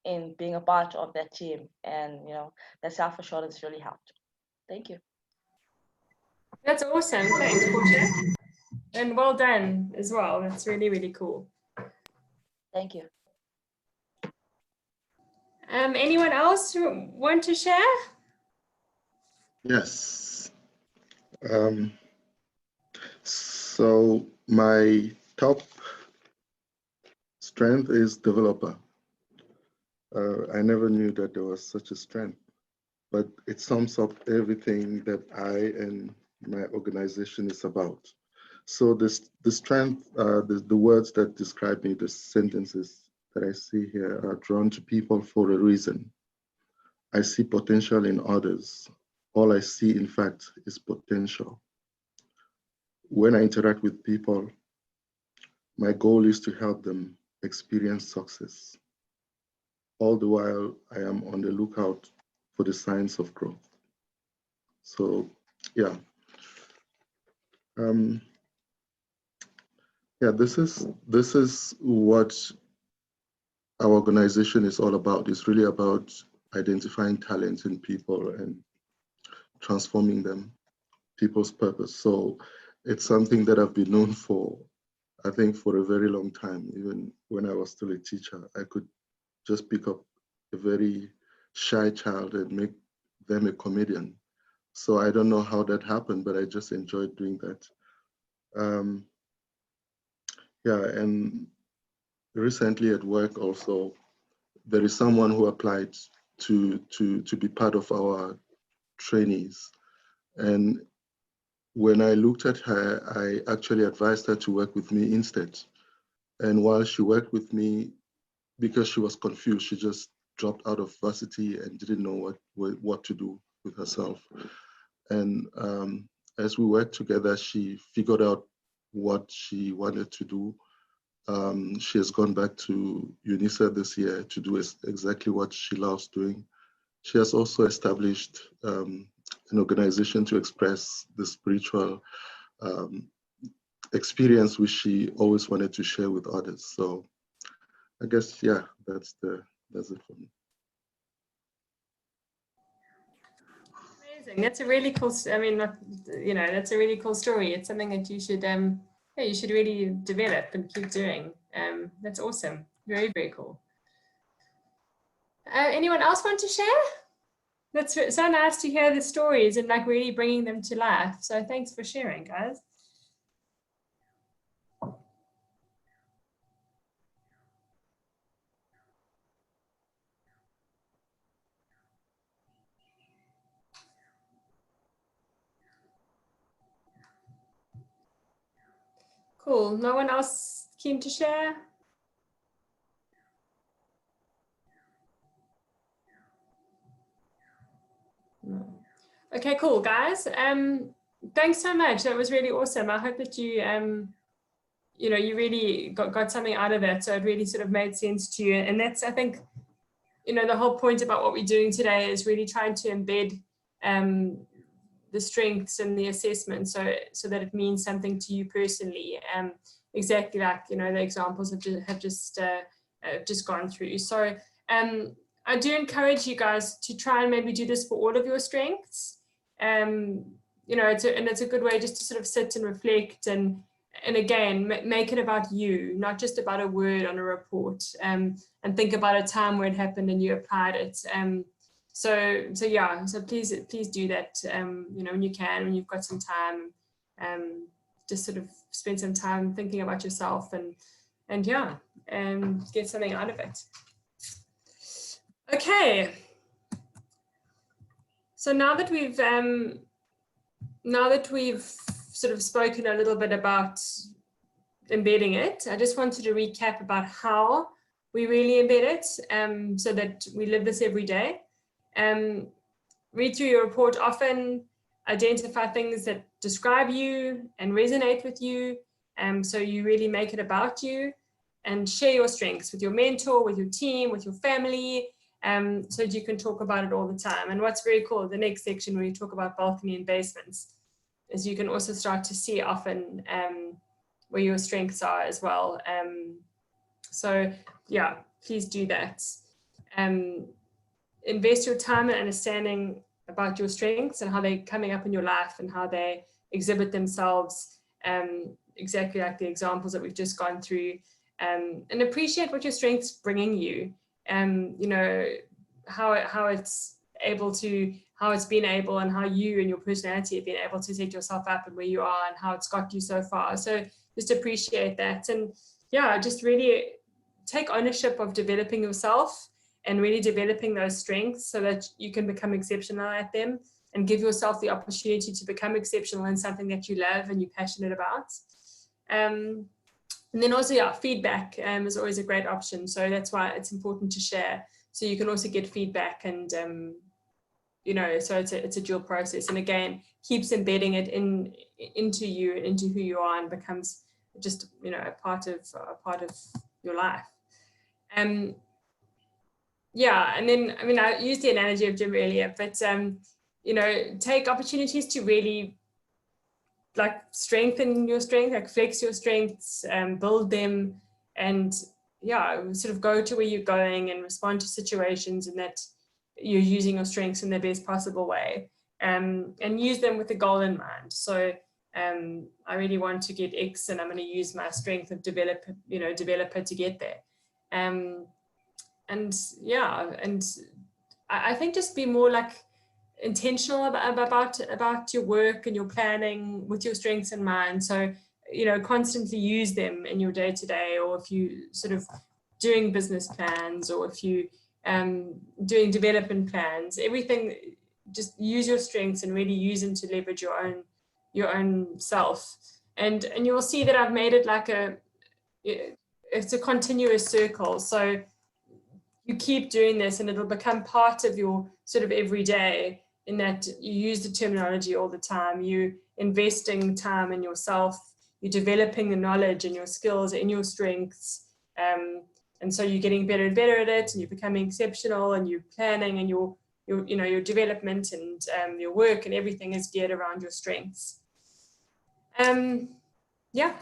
in being a part of that team, and that self-assurance really helped. Thank you. That's awesome. Thanks, Portia. And well done as well. That's really, really cool. Thank you. Anyone else want to share? Yes. So my top strength is developer. I never knew that there was such a strength, but it sums up everything that I and my organization is about. So the strength, the words that describe me, the sentences that I see here are drawn to people for a reason. I see potential in others. All I see, in fact, is potential. When I interact with people, my goal is to help them experience success. All the while, I am on the lookout for the signs of growth. So, yeah. This is what our organization is all about. It's really about identifying talent in people and transforming them, people's purpose. So it's something that I've been known for, I think, for a very long time. Even when I was still a teacher, I could just pick up a very shy child and make them a comedian. So I don't know how that happened, but I just enjoyed doing that. And recently at work also, there is someone who applied to be part of our trainees. And when I looked at her, I actually advised her to work with me instead. And while she worked with me, because she was confused, she just dropped out of varsity and didn't know what to do with herself. And as we worked together, she figured out what she wanted to do. She has gone back to UNISA this year to do exactly what she loves doing. She has also established an organization to express the spiritual experience which she always wanted to share with others. So I guess, yeah, that's it for me. Amazing. That's a really cool, that's a really cool story. It's something that you should really develop and keep doing. That's awesome. Very, very cool. Anyone else want to share? That's so nice to hear the stories and like really bringing them to life. So thanks for sharing, guys. Cool. No one else keen to share? No. Okay, cool, guys. Thanks so much. That was really awesome. I hope that you you really got something out of it. So it really sort of made sense to you. And that's, I think, the whole point about what we're doing today is really trying to embed the strengths and the assessment so that it means something to you personally. Exactly like, the examples have just gone through. So I do encourage you guys to try and maybe do this for all of your strengths. It's a good way just to sort of sit and reflect and again, make it about you, not just about a word on a report, and think about a time where it happened and you applied it. So please do that, when you can, when you've got some time, just sort of spend some time thinking about yourself and get something out of it. Okay. So now that we've sort of spoken a little bit about embedding it, I just wanted to recap about how we really embed it, so that we live this every day. Read through your report often, identify things that describe you and resonate with you, so you really make it about you, and share your strengths with your mentor, with your team, with your family, so that you can talk about it all the time. And what's very cool, the next section where you talk about balcony and basements, is you can also start to see often where your strengths are as well. So yeah, please do that. Invest your time in understanding about your strengths and how they're coming up in your life and how they exhibit themselves, exactly like the examples that we've just gone through, and appreciate what your strengths bringing you, you know, how it's been able and how you and your personality have been able to set yourself up and where you are and how it's got you so far. So just appreciate that, and yeah, just really take ownership of developing yourself and really developing those strengths so that you can become exceptional at them, and give yourself the opportunity to become exceptional in something that you love and you're passionate about. And then also, yeah, feedback is always a great option. So that's why it's important to share. So you can also get feedback, and you know, so it's a dual process. And again, keeps embedding it into you and into who you are, and becomes just, you know, a part of your life. Yeah, and then, I mean, I used the analogy of gym earlier, but you know, take opportunities to really like strengthen your strength, like flex your strengths, build them, and yeah, sort of go to where you're going and respond to situations, and that you're using your strengths in the best possible way, and use them with the goal in mind. So I really want to get X, and I'm going to use my strength of developer to get there. And yeah, and I think just be more like intentional about your work and your planning with your strengths in mind. So, you know, constantly use them in your day to day, or if you sort of doing business plans, or if you doing development plans, everything, just use your strengths and really use them to leverage your own self. And you'll see that I've made it like it's a continuous circle. So you keep doing this and it'll become part of your sort of everyday, in that you use the terminology all the time, you investing time in yourself, you're developing the knowledge and your skills and your strengths, and so you're getting better and better at it, and you're becoming exceptional, and you're planning, and your development and your work and everything is geared around your strengths. Yeah,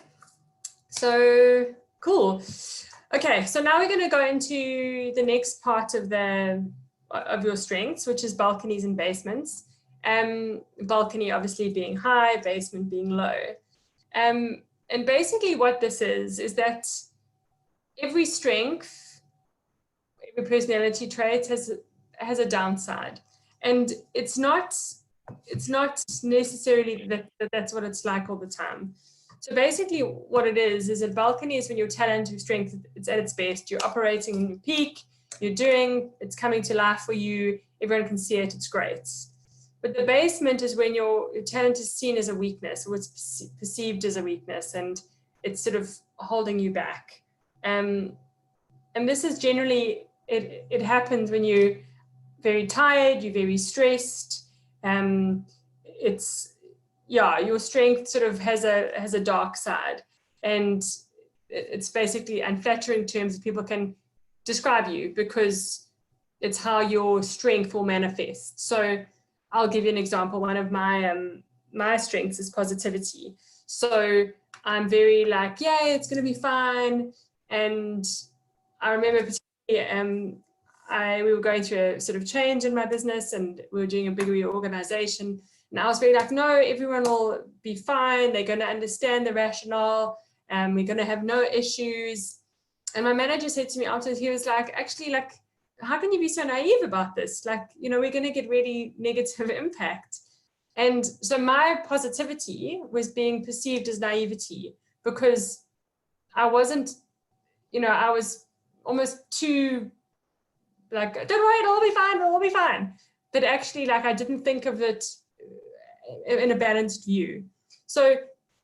so cool. Okay, so now we're going to go into the next part of your strengths, which is balconies and basements. Balcony obviously being high, basement being low. And basically what this is that every strength, every personality trait has a downside, and it's not necessarily that's what it's like all the time. So basically what it is a balcony is when your talent, your strength, it's at its best. You're operating in your peak, it's coming to life for you, everyone can see it, it's great. But the basement is when your talent is seen as a weakness, or it's perceived as a weakness, and it's sort of holding you back. And this is generally, it happens when you're very tired, you're very stressed, your strength sort of has a dark side, and it's basically unflattering terms that people can describe you, because it's how your strength will manifest. So I'll give you an example. One of my strengths is positivity. So I'm very like, yeah, it's going to be fine. And I remember particularly, we were going through a sort of change in my business, and we were doing a big reorganization. And I was very like, no, everyone will be fine. They're going to understand the rationale, and we're going to have no issues. And my manager said to me afterwards, he was like, actually, like, how can you be so naive about this? Like, you know, we're going to get really negative impact. And so my positivity was being perceived as naivety, because I wasn't, you know, I was almost too like, don't worry, it'll all be fine, it'll all be fine. But actually, like, I didn't think of it in a balanced view. So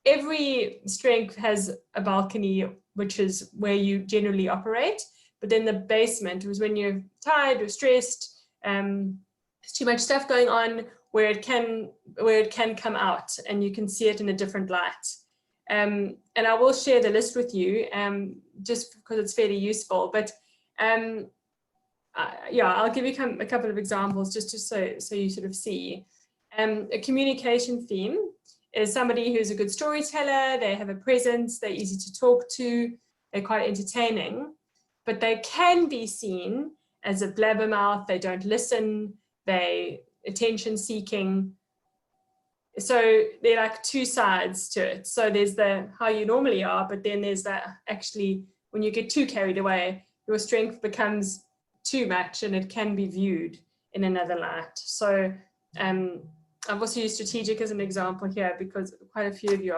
every strength has a balcony, which is where you generally operate. But then the basement was when you're tired or stressed, there's too much stuff going on where it can come out and you can see it in a different light. And I will share the list with you just because it's fairly useful. But yeah, I'll give you a couple of examples just so you sort of see. A communication theme is somebody who's a good storyteller, they have a presence, they're easy to talk to, they're quite entertaining, but they can be seen as a blabbermouth, they don't listen, they attention seeking. So they're like two sides to it. So there's the how you normally are, but then there's that actually when you get too carried away, your strength becomes too much and it can be viewed in another light. So I've also used strategic as an example here because quite a few of you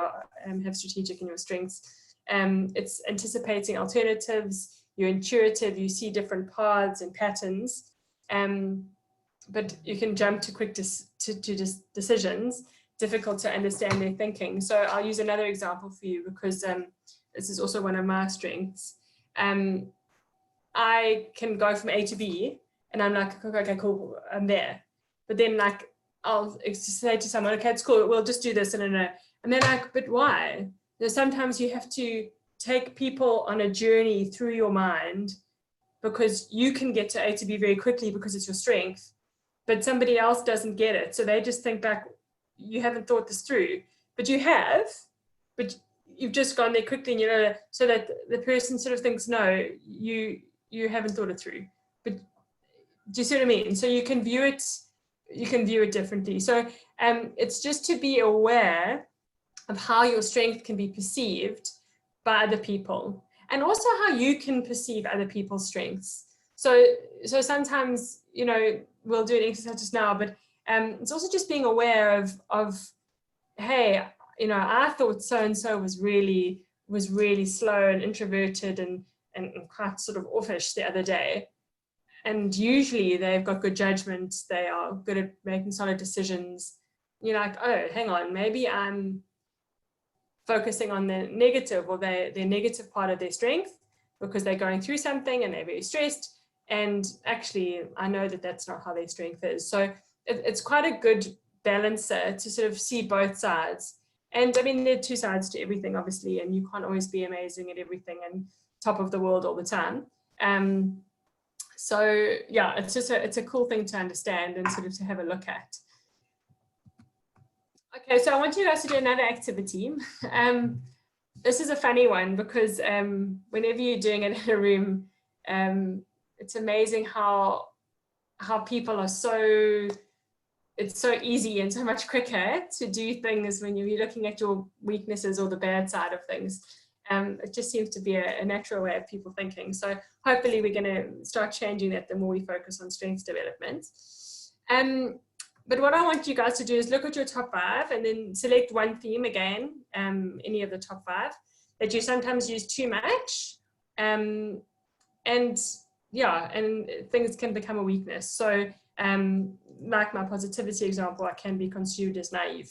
have strategic in your strengths. It's anticipating alternatives, you're intuitive, you see different paths and patterns, but you can jump to quick decisions, difficult to understand their thinking. So I'll use another example for you because this is also one of my strengths. I can go from A to B and I'm like, okay, cool, I'm there. But then like, I'll say to someone, okay, it's cool, we'll just do this. And they're like, but why? Sometimes you have to take people on a journey through your mind because you can get to A to B very quickly because it's your strength, but somebody else doesn't get it. So they just think back, you haven't thought this through, but you have, but you've just gone there quickly and so that the person sort of thinks, no, you haven't thought it through. But do you see what I mean? So you can view it differently. So it's just to be aware of how your strength can be perceived by other people and also how you can perceive other people's strengths. So sometimes, we'll do an exercise just now, but it's also just being aware of hey, I thought so-and-so was really slow and introverted and quite sort of offish the other day. And usually they've got good judgment, they are good at making solid decisions. You're like, oh, hang on, maybe I'm focusing on the negative or their negative part of their strength because they're going through something and they're very stressed. And actually, I know that that's not how their strength is. So it's quite a good balancer to sort of see both sides. And I mean, there are two sides to everything, obviously, and you can't always be amazing at everything and top of the world all the time. So yeah, it's a cool thing to understand and sort of to have a look at. Okay, so I want you guys to do another activity. This is a funny one because whenever you're doing it in a room, it's amazing how people are it's so easy and so much quicker to do things when you're looking at your weaknesses or the bad side of things. It just seems to be a natural way of people thinking. So hopefully we're going to start changing that the more we focus on strengths development. But what I want you guys to do is look at your top 5 and then select one theme again, any of the top 5 that you sometimes use too much. And yeah, and things can become a weakness. So like my positivity example, I can be construed as naive.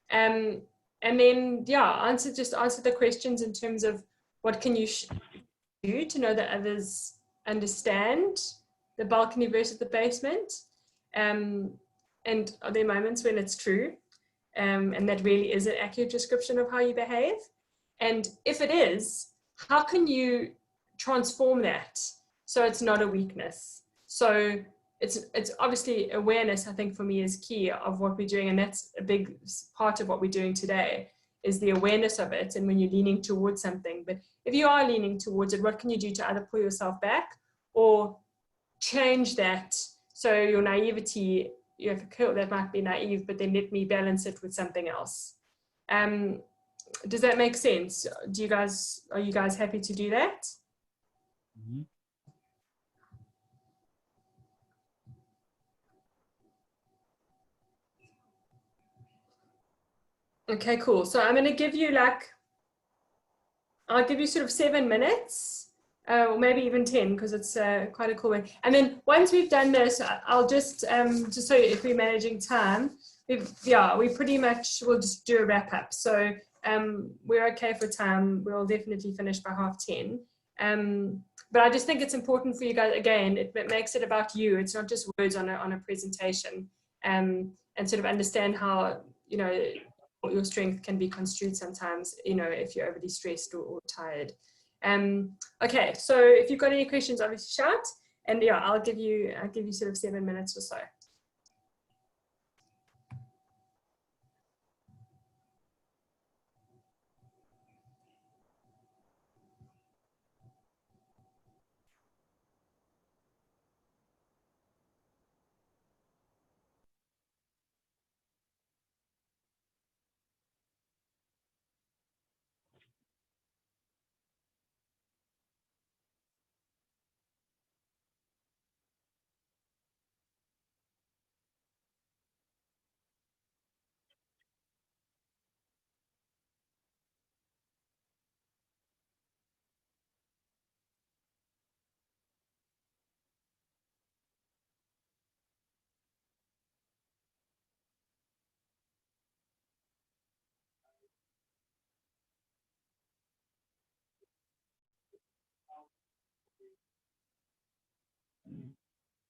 And then, yeah, answer the questions in terms of what can you do to know that others understand the balcony versus the basement. And are there moments when it's true and that really is an accurate description of how you behave? And if it is, how can you transform that so it's not a weakness? So it's obviously awareness, I think, for me is key of what we're doing, and that's a big part of what we're doing today is the awareness of it and when you're leaning towards something. But if you are leaning towards it, what can you do to either pull yourself back or change that so your naivety, you have a curl that might be naive, but then let me balance it with something else. Does that make sense? Are you guys happy to do that? Mm-hmm. Okay, cool. So I'm going to give you I'll give you sort of 7 minutes, or maybe even 10, because it's quite a cool one. And then once we've done this, I'll just so if we're managing time, we pretty much will just do a wrap up. So we're okay for time. We'll definitely finish by 10:30. but I just think it's important for you guys, again, it makes it about you. It's not just words on a presentation, and sort of understand how, you know, your strength can be construed sometimes, you know, if you're overly stressed or tired. Okay, so if you've got any questions, obviously shout, and yeah, I'll give you sort of 7 minutes or so.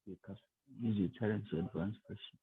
Because use your talent to advance person.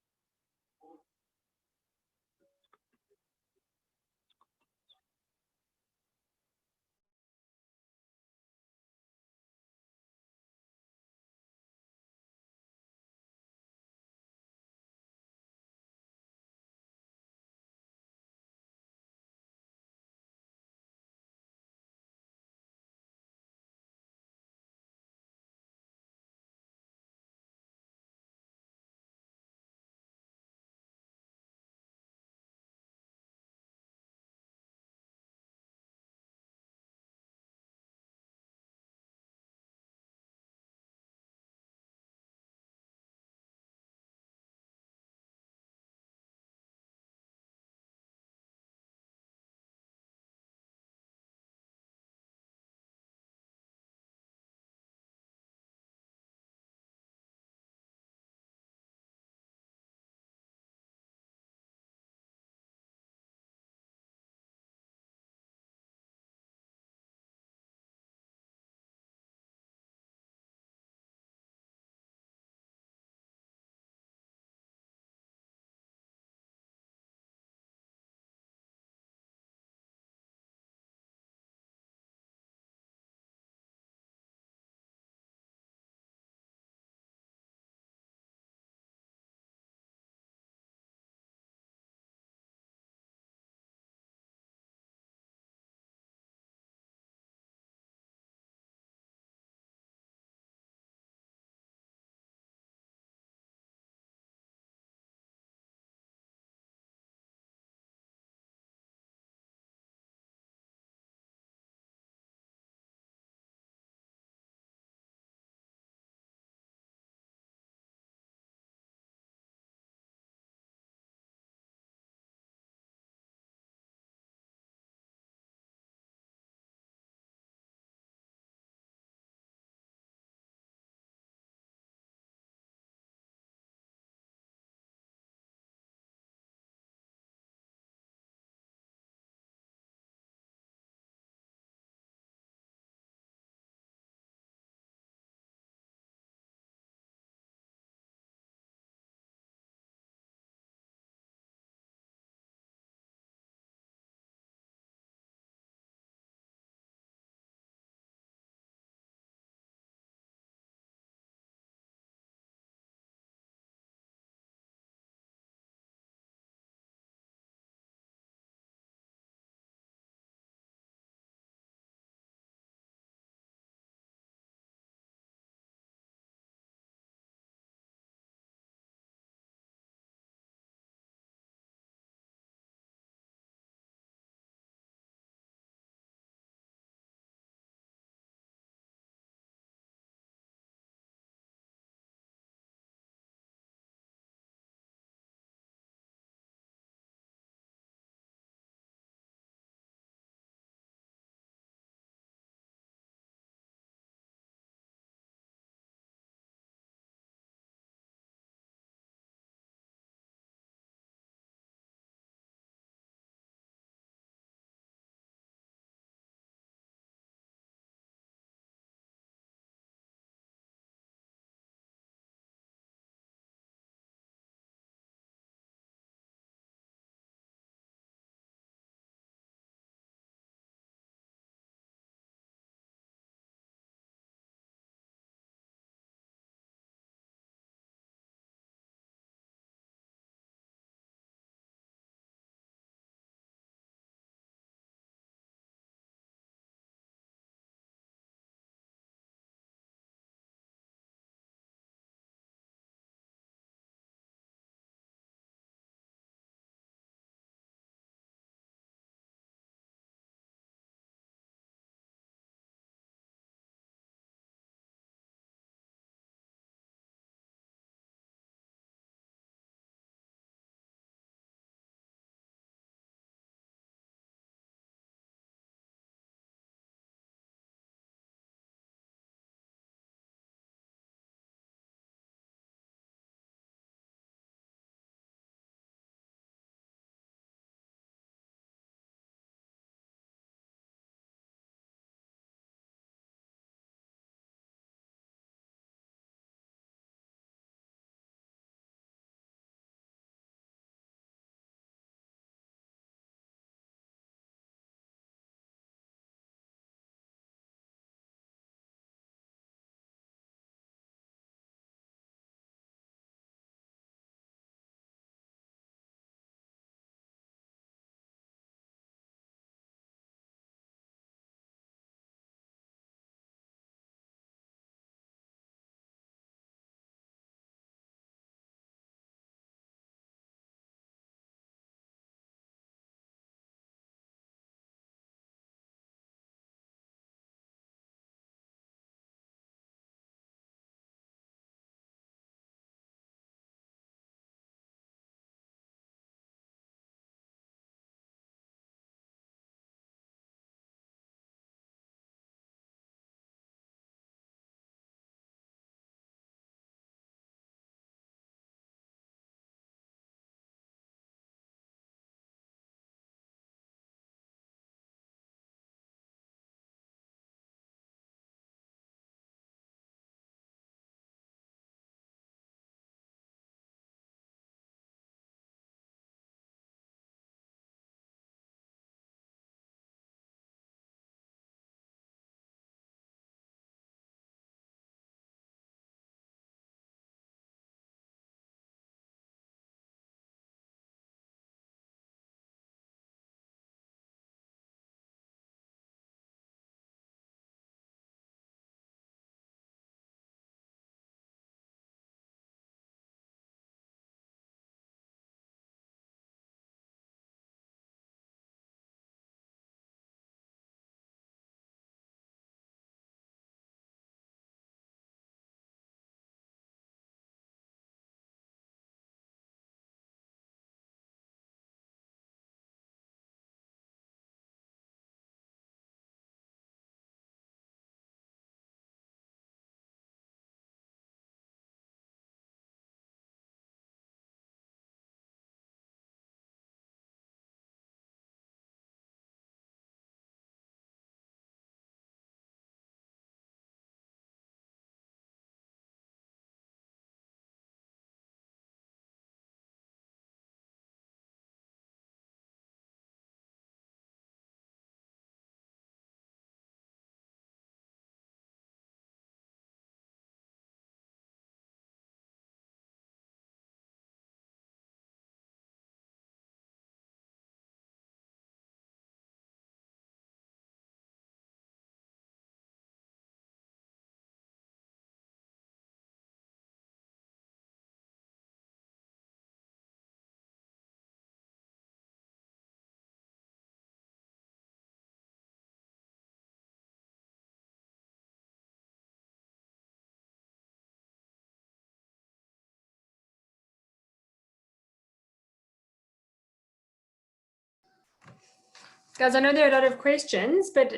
Guys, I know there are a lot of questions, but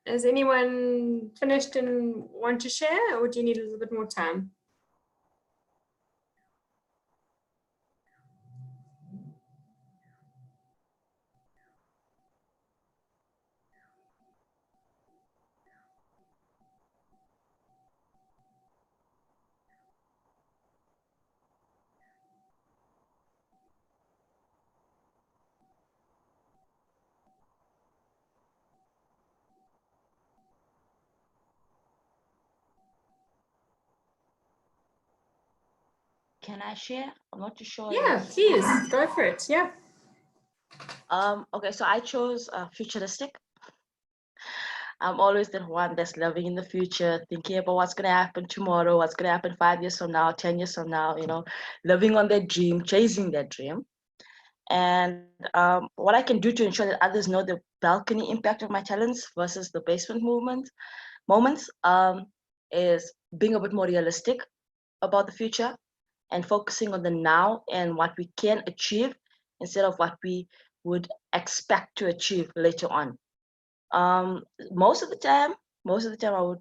has anyone finished and want to share, or do you need a little bit more time? Can I share? I'm not too sure. Yeah, please go for it. Yeah. Okay, so I chose futuristic. I'm always the one that's living in the future, thinking about what's going to happen tomorrow, what's going to happen 5 years from now, 10 years from now, you know, living on their dream, chasing their dream. And what I can do to ensure that others know the balcony impact of my talents versus the basement moments is being a bit more realistic about the future and focusing on the now and what we can achieve instead of what we would expect to achieve later on. Most of the time I would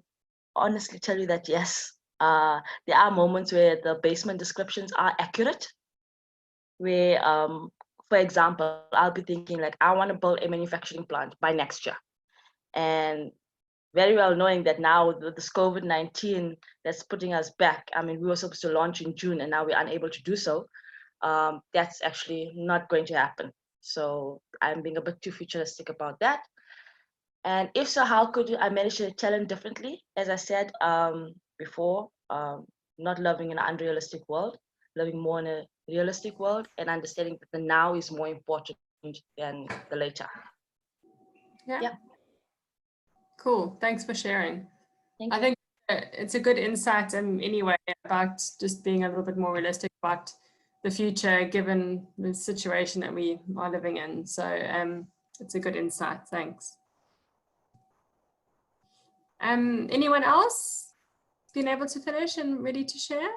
honestly tell you that yes, there are moments where the basement descriptions are accurate, where for example, I'll be thinking like, I want to build a manufacturing plant by next year, and very well knowing that now with this COVID-19 that's putting us back. I mean, we were supposed to launch in June and now we're unable to do so. That's actually not going to happen. So I'm being a bit too futuristic about that. And if so, how could I manage to talent differently? As I said before, not living in an unrealistic world, living more in a realistic world, and understanding that the now is more important than the later. Yeah. Cool. Thanks for sharing. Thank I you. think it's a good insight anyway about just being a little bit more realistic about the future given the situation that we are living in. So it's a good insight. Thanks. Anyone else been able to finish and ready to share?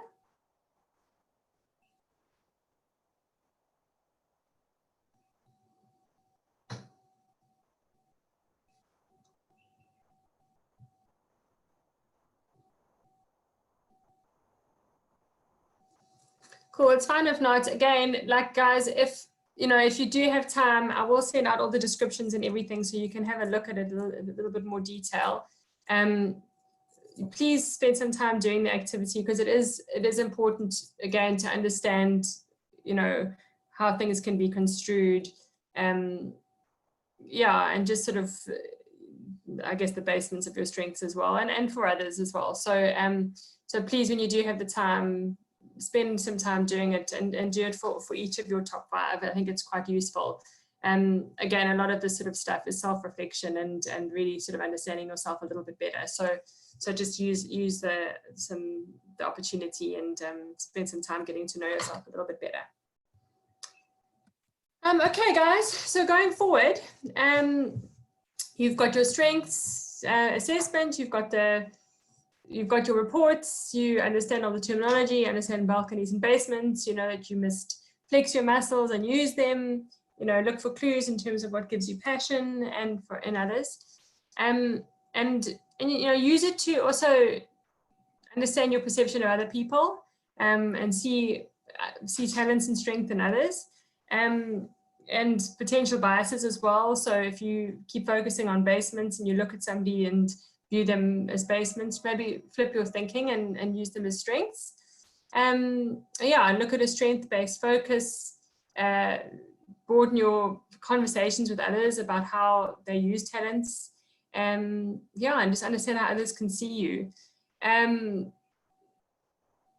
Cool. It's fine if not. Again, like guys, if you do have time, I will send out all the descriptions and everything so you can have a look at it in a little bit more detail. Please spend some time doing the activity because it is important again to understand, how things can be construed. Yeah, and just sort of, I guess, the basements of your strengths as well, and for others as well. So so please, when you do have the time, spend some time doing it and do it for each of your top 5. I think it's quite useful. Again, a lot of this sort of stuff is self-reflection and really sort of understanding yourself a little bit better. So just use the opportunity and spend some time getting to know yourself a little bit better. Okay, guys, so going forward, you've got your strengths assessment, you've got your reports, you understand all the terminology, you understand balconies and basements, you know that you must flex your muscles and use them, look for clues in terms of what gives you passion and in others. And use it to also understand your perception of other people and see talents and strength in others. And potential biases as well. So if you keep focusing on basements and you look at somebody and view them as basements, maybe flip your thinking and use them as strengths. Yeah, and look at a strength-based focus, broaden your conversations with others about how they use talents. Yeah, and just understand how others can see you.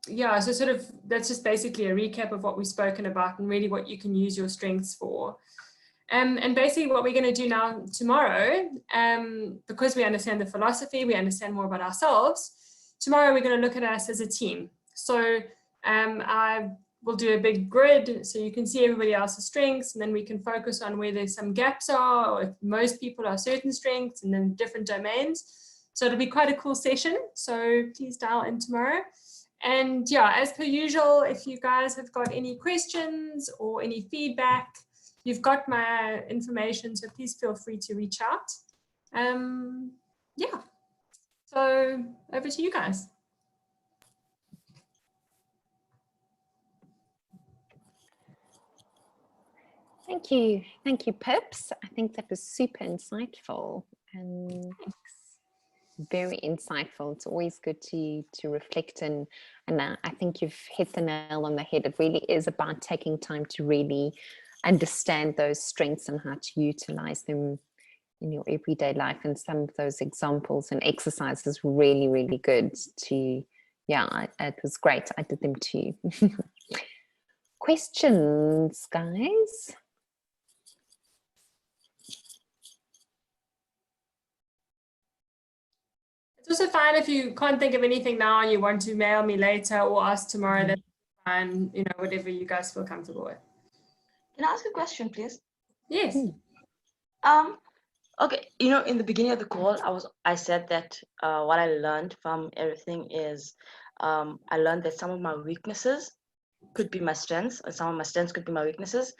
Yeah, so sort of that's just basically a recap of what we've spoken about and really what you can use your strengths for. And basically what we're going to do now tomorrow, because we understand the philosophy, we understand more about ourselves, tomorrow we're going to look at us as a team. So I will do a big grid so you can see everybody else's strengths, and then we can focus on where there's some gaps are, or if most people are certain strengths and then different domains. So it'll be quite a cool session. So please dial in tomorrow. And yeah, as per usual, if you guys have got any questions or any feedback, you've got my information, so please feel free to reach out. Yeah, so over to you guys. Thank you, Pips. I think that was super insightful and very insightful. It's always good to reflect, and I think you've hit the nail on the head. It really is about taking time to really understand those strengths and how to utilize them in your everyday life. And some of those examples and exercises really, really good to, yeah, it was great. I did them too. Questions, guys? It's also fine if you can't think of anything now and you want to mail me later or ask tomorrow. That's fine, you know, whatever you guys feel comfortable with. Can I ask a question, please? Yes. Okay, you know, in the beginning of the call, I said that what I learned from everything is I learned that some of my weaknesses could be my strengths, and some of my strengths could be my weaknesses.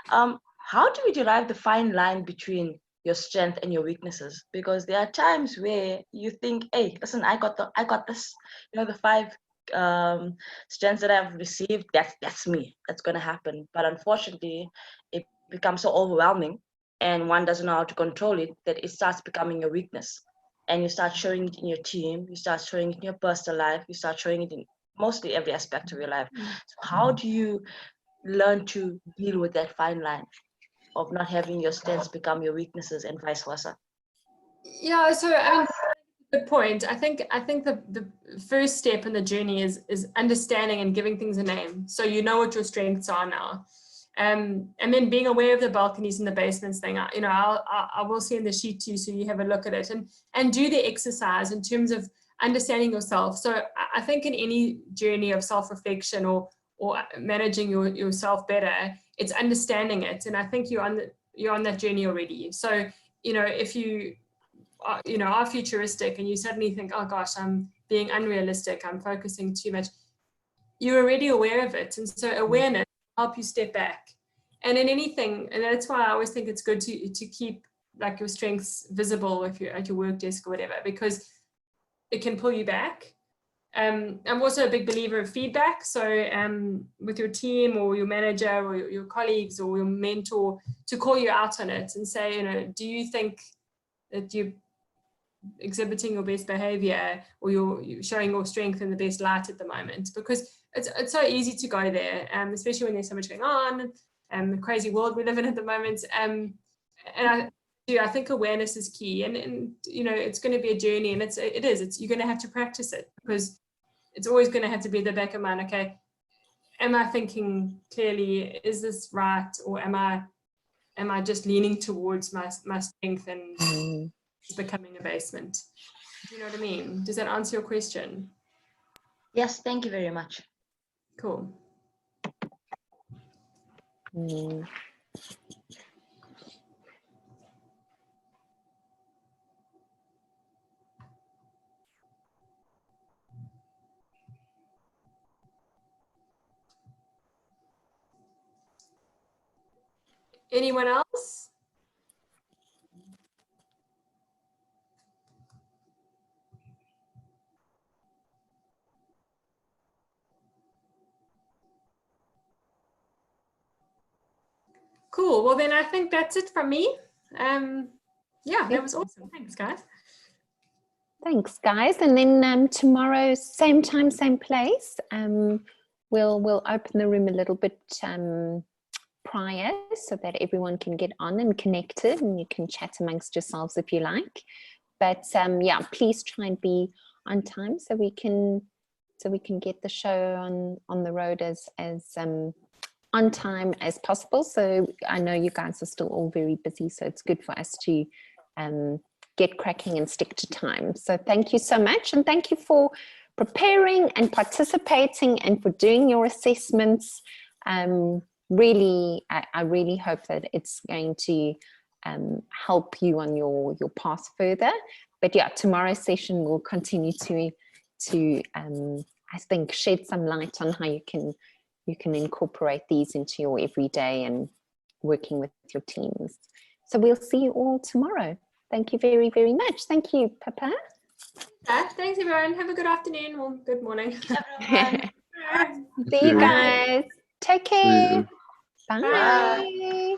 How do we derive the fine line between your strength and your weaknesses? Because there are times where you think, hey, listen, I got this, you know, the 5 strengths that I've received, that's me, that's gonna happen. But unfortunately, it becomes so overwhelming and one doesn't know how to control it, that it starts becoming a weakness. And you start showing it in your team, you start showing it in your personal life, you start showing it in mostly every aspect of your life. So how do you learn to deal with that fine line of not having your strengths become your weaknesses and vice versa? Yeah, so I mean, good point. I think the first step in the journey is understanding and giving things a name. So you know what your strengths are now. And then being aware of the balconies and the basements thing, you know, I will send the sheet to you so you have a look at it and do the exercise in terms of understanding yourself. So I think in any journey of self-reflection or managing yourself better, it's understanding it. And I think you're on that journey already. So, you know, if you are futuristic and you suddenly think, oh gosh, I'm being unrealistic, I'm focusing too much, you're already aware of it. And so awareness help you step back. And in anything, and that's why I always think it's good to keep like your strengths visible if you're at your work desk or whatever, because it can pull you back. I'm also a big believer of feedback. So with your team or your manager or your colleagues or your mentor, to call you out on it and say, you know, do you think that you're exhibiting your best behavior or you're showing your strength in the best light at the moment? Because it's so easy to go there, especially when there's so much going on, the crazy world we live in at the moment. And I think awareness is key, and you know, it's going to be a journey, and you're going to have to practice it, because it's always going to have to be at the back of mind. Okay, am I thinking clearly? Is this right, or am I just leaning towards my strength and becoming a basement? Do you know what I mean? Does that answer your question? Yes, thank you very much. Cool. Anyone else? Cool. Well, then I think that's it from me. Yeah, that was awesome. Thanks, guys. Thanks, guys. And then tomorrow, same time, same place. We'll open the room a little bit prior so that everyone can get on and connected, and you can chat amongst yourselves if you like. But yeah, please try and be on time so we can get the show on the road as on time as possible. So I know you guys are still all very busy, so it's good for us to get cracking and stick to time. So thank you so much, and thank you for preparing and participating and for doing your assessments. Really, I really hope that it's going to help you on your path further. But yeah, tomorrow's session will continue to I think shed some light on how you can incorporate these into your everyday and working with your teams. So we'll see you all tomorrow. Thank you very, very much. Thank you, Pippa. Thanks, everyone. Have a good afternoon or good morning. Everyone. See you guys. Take See care. you. Bye.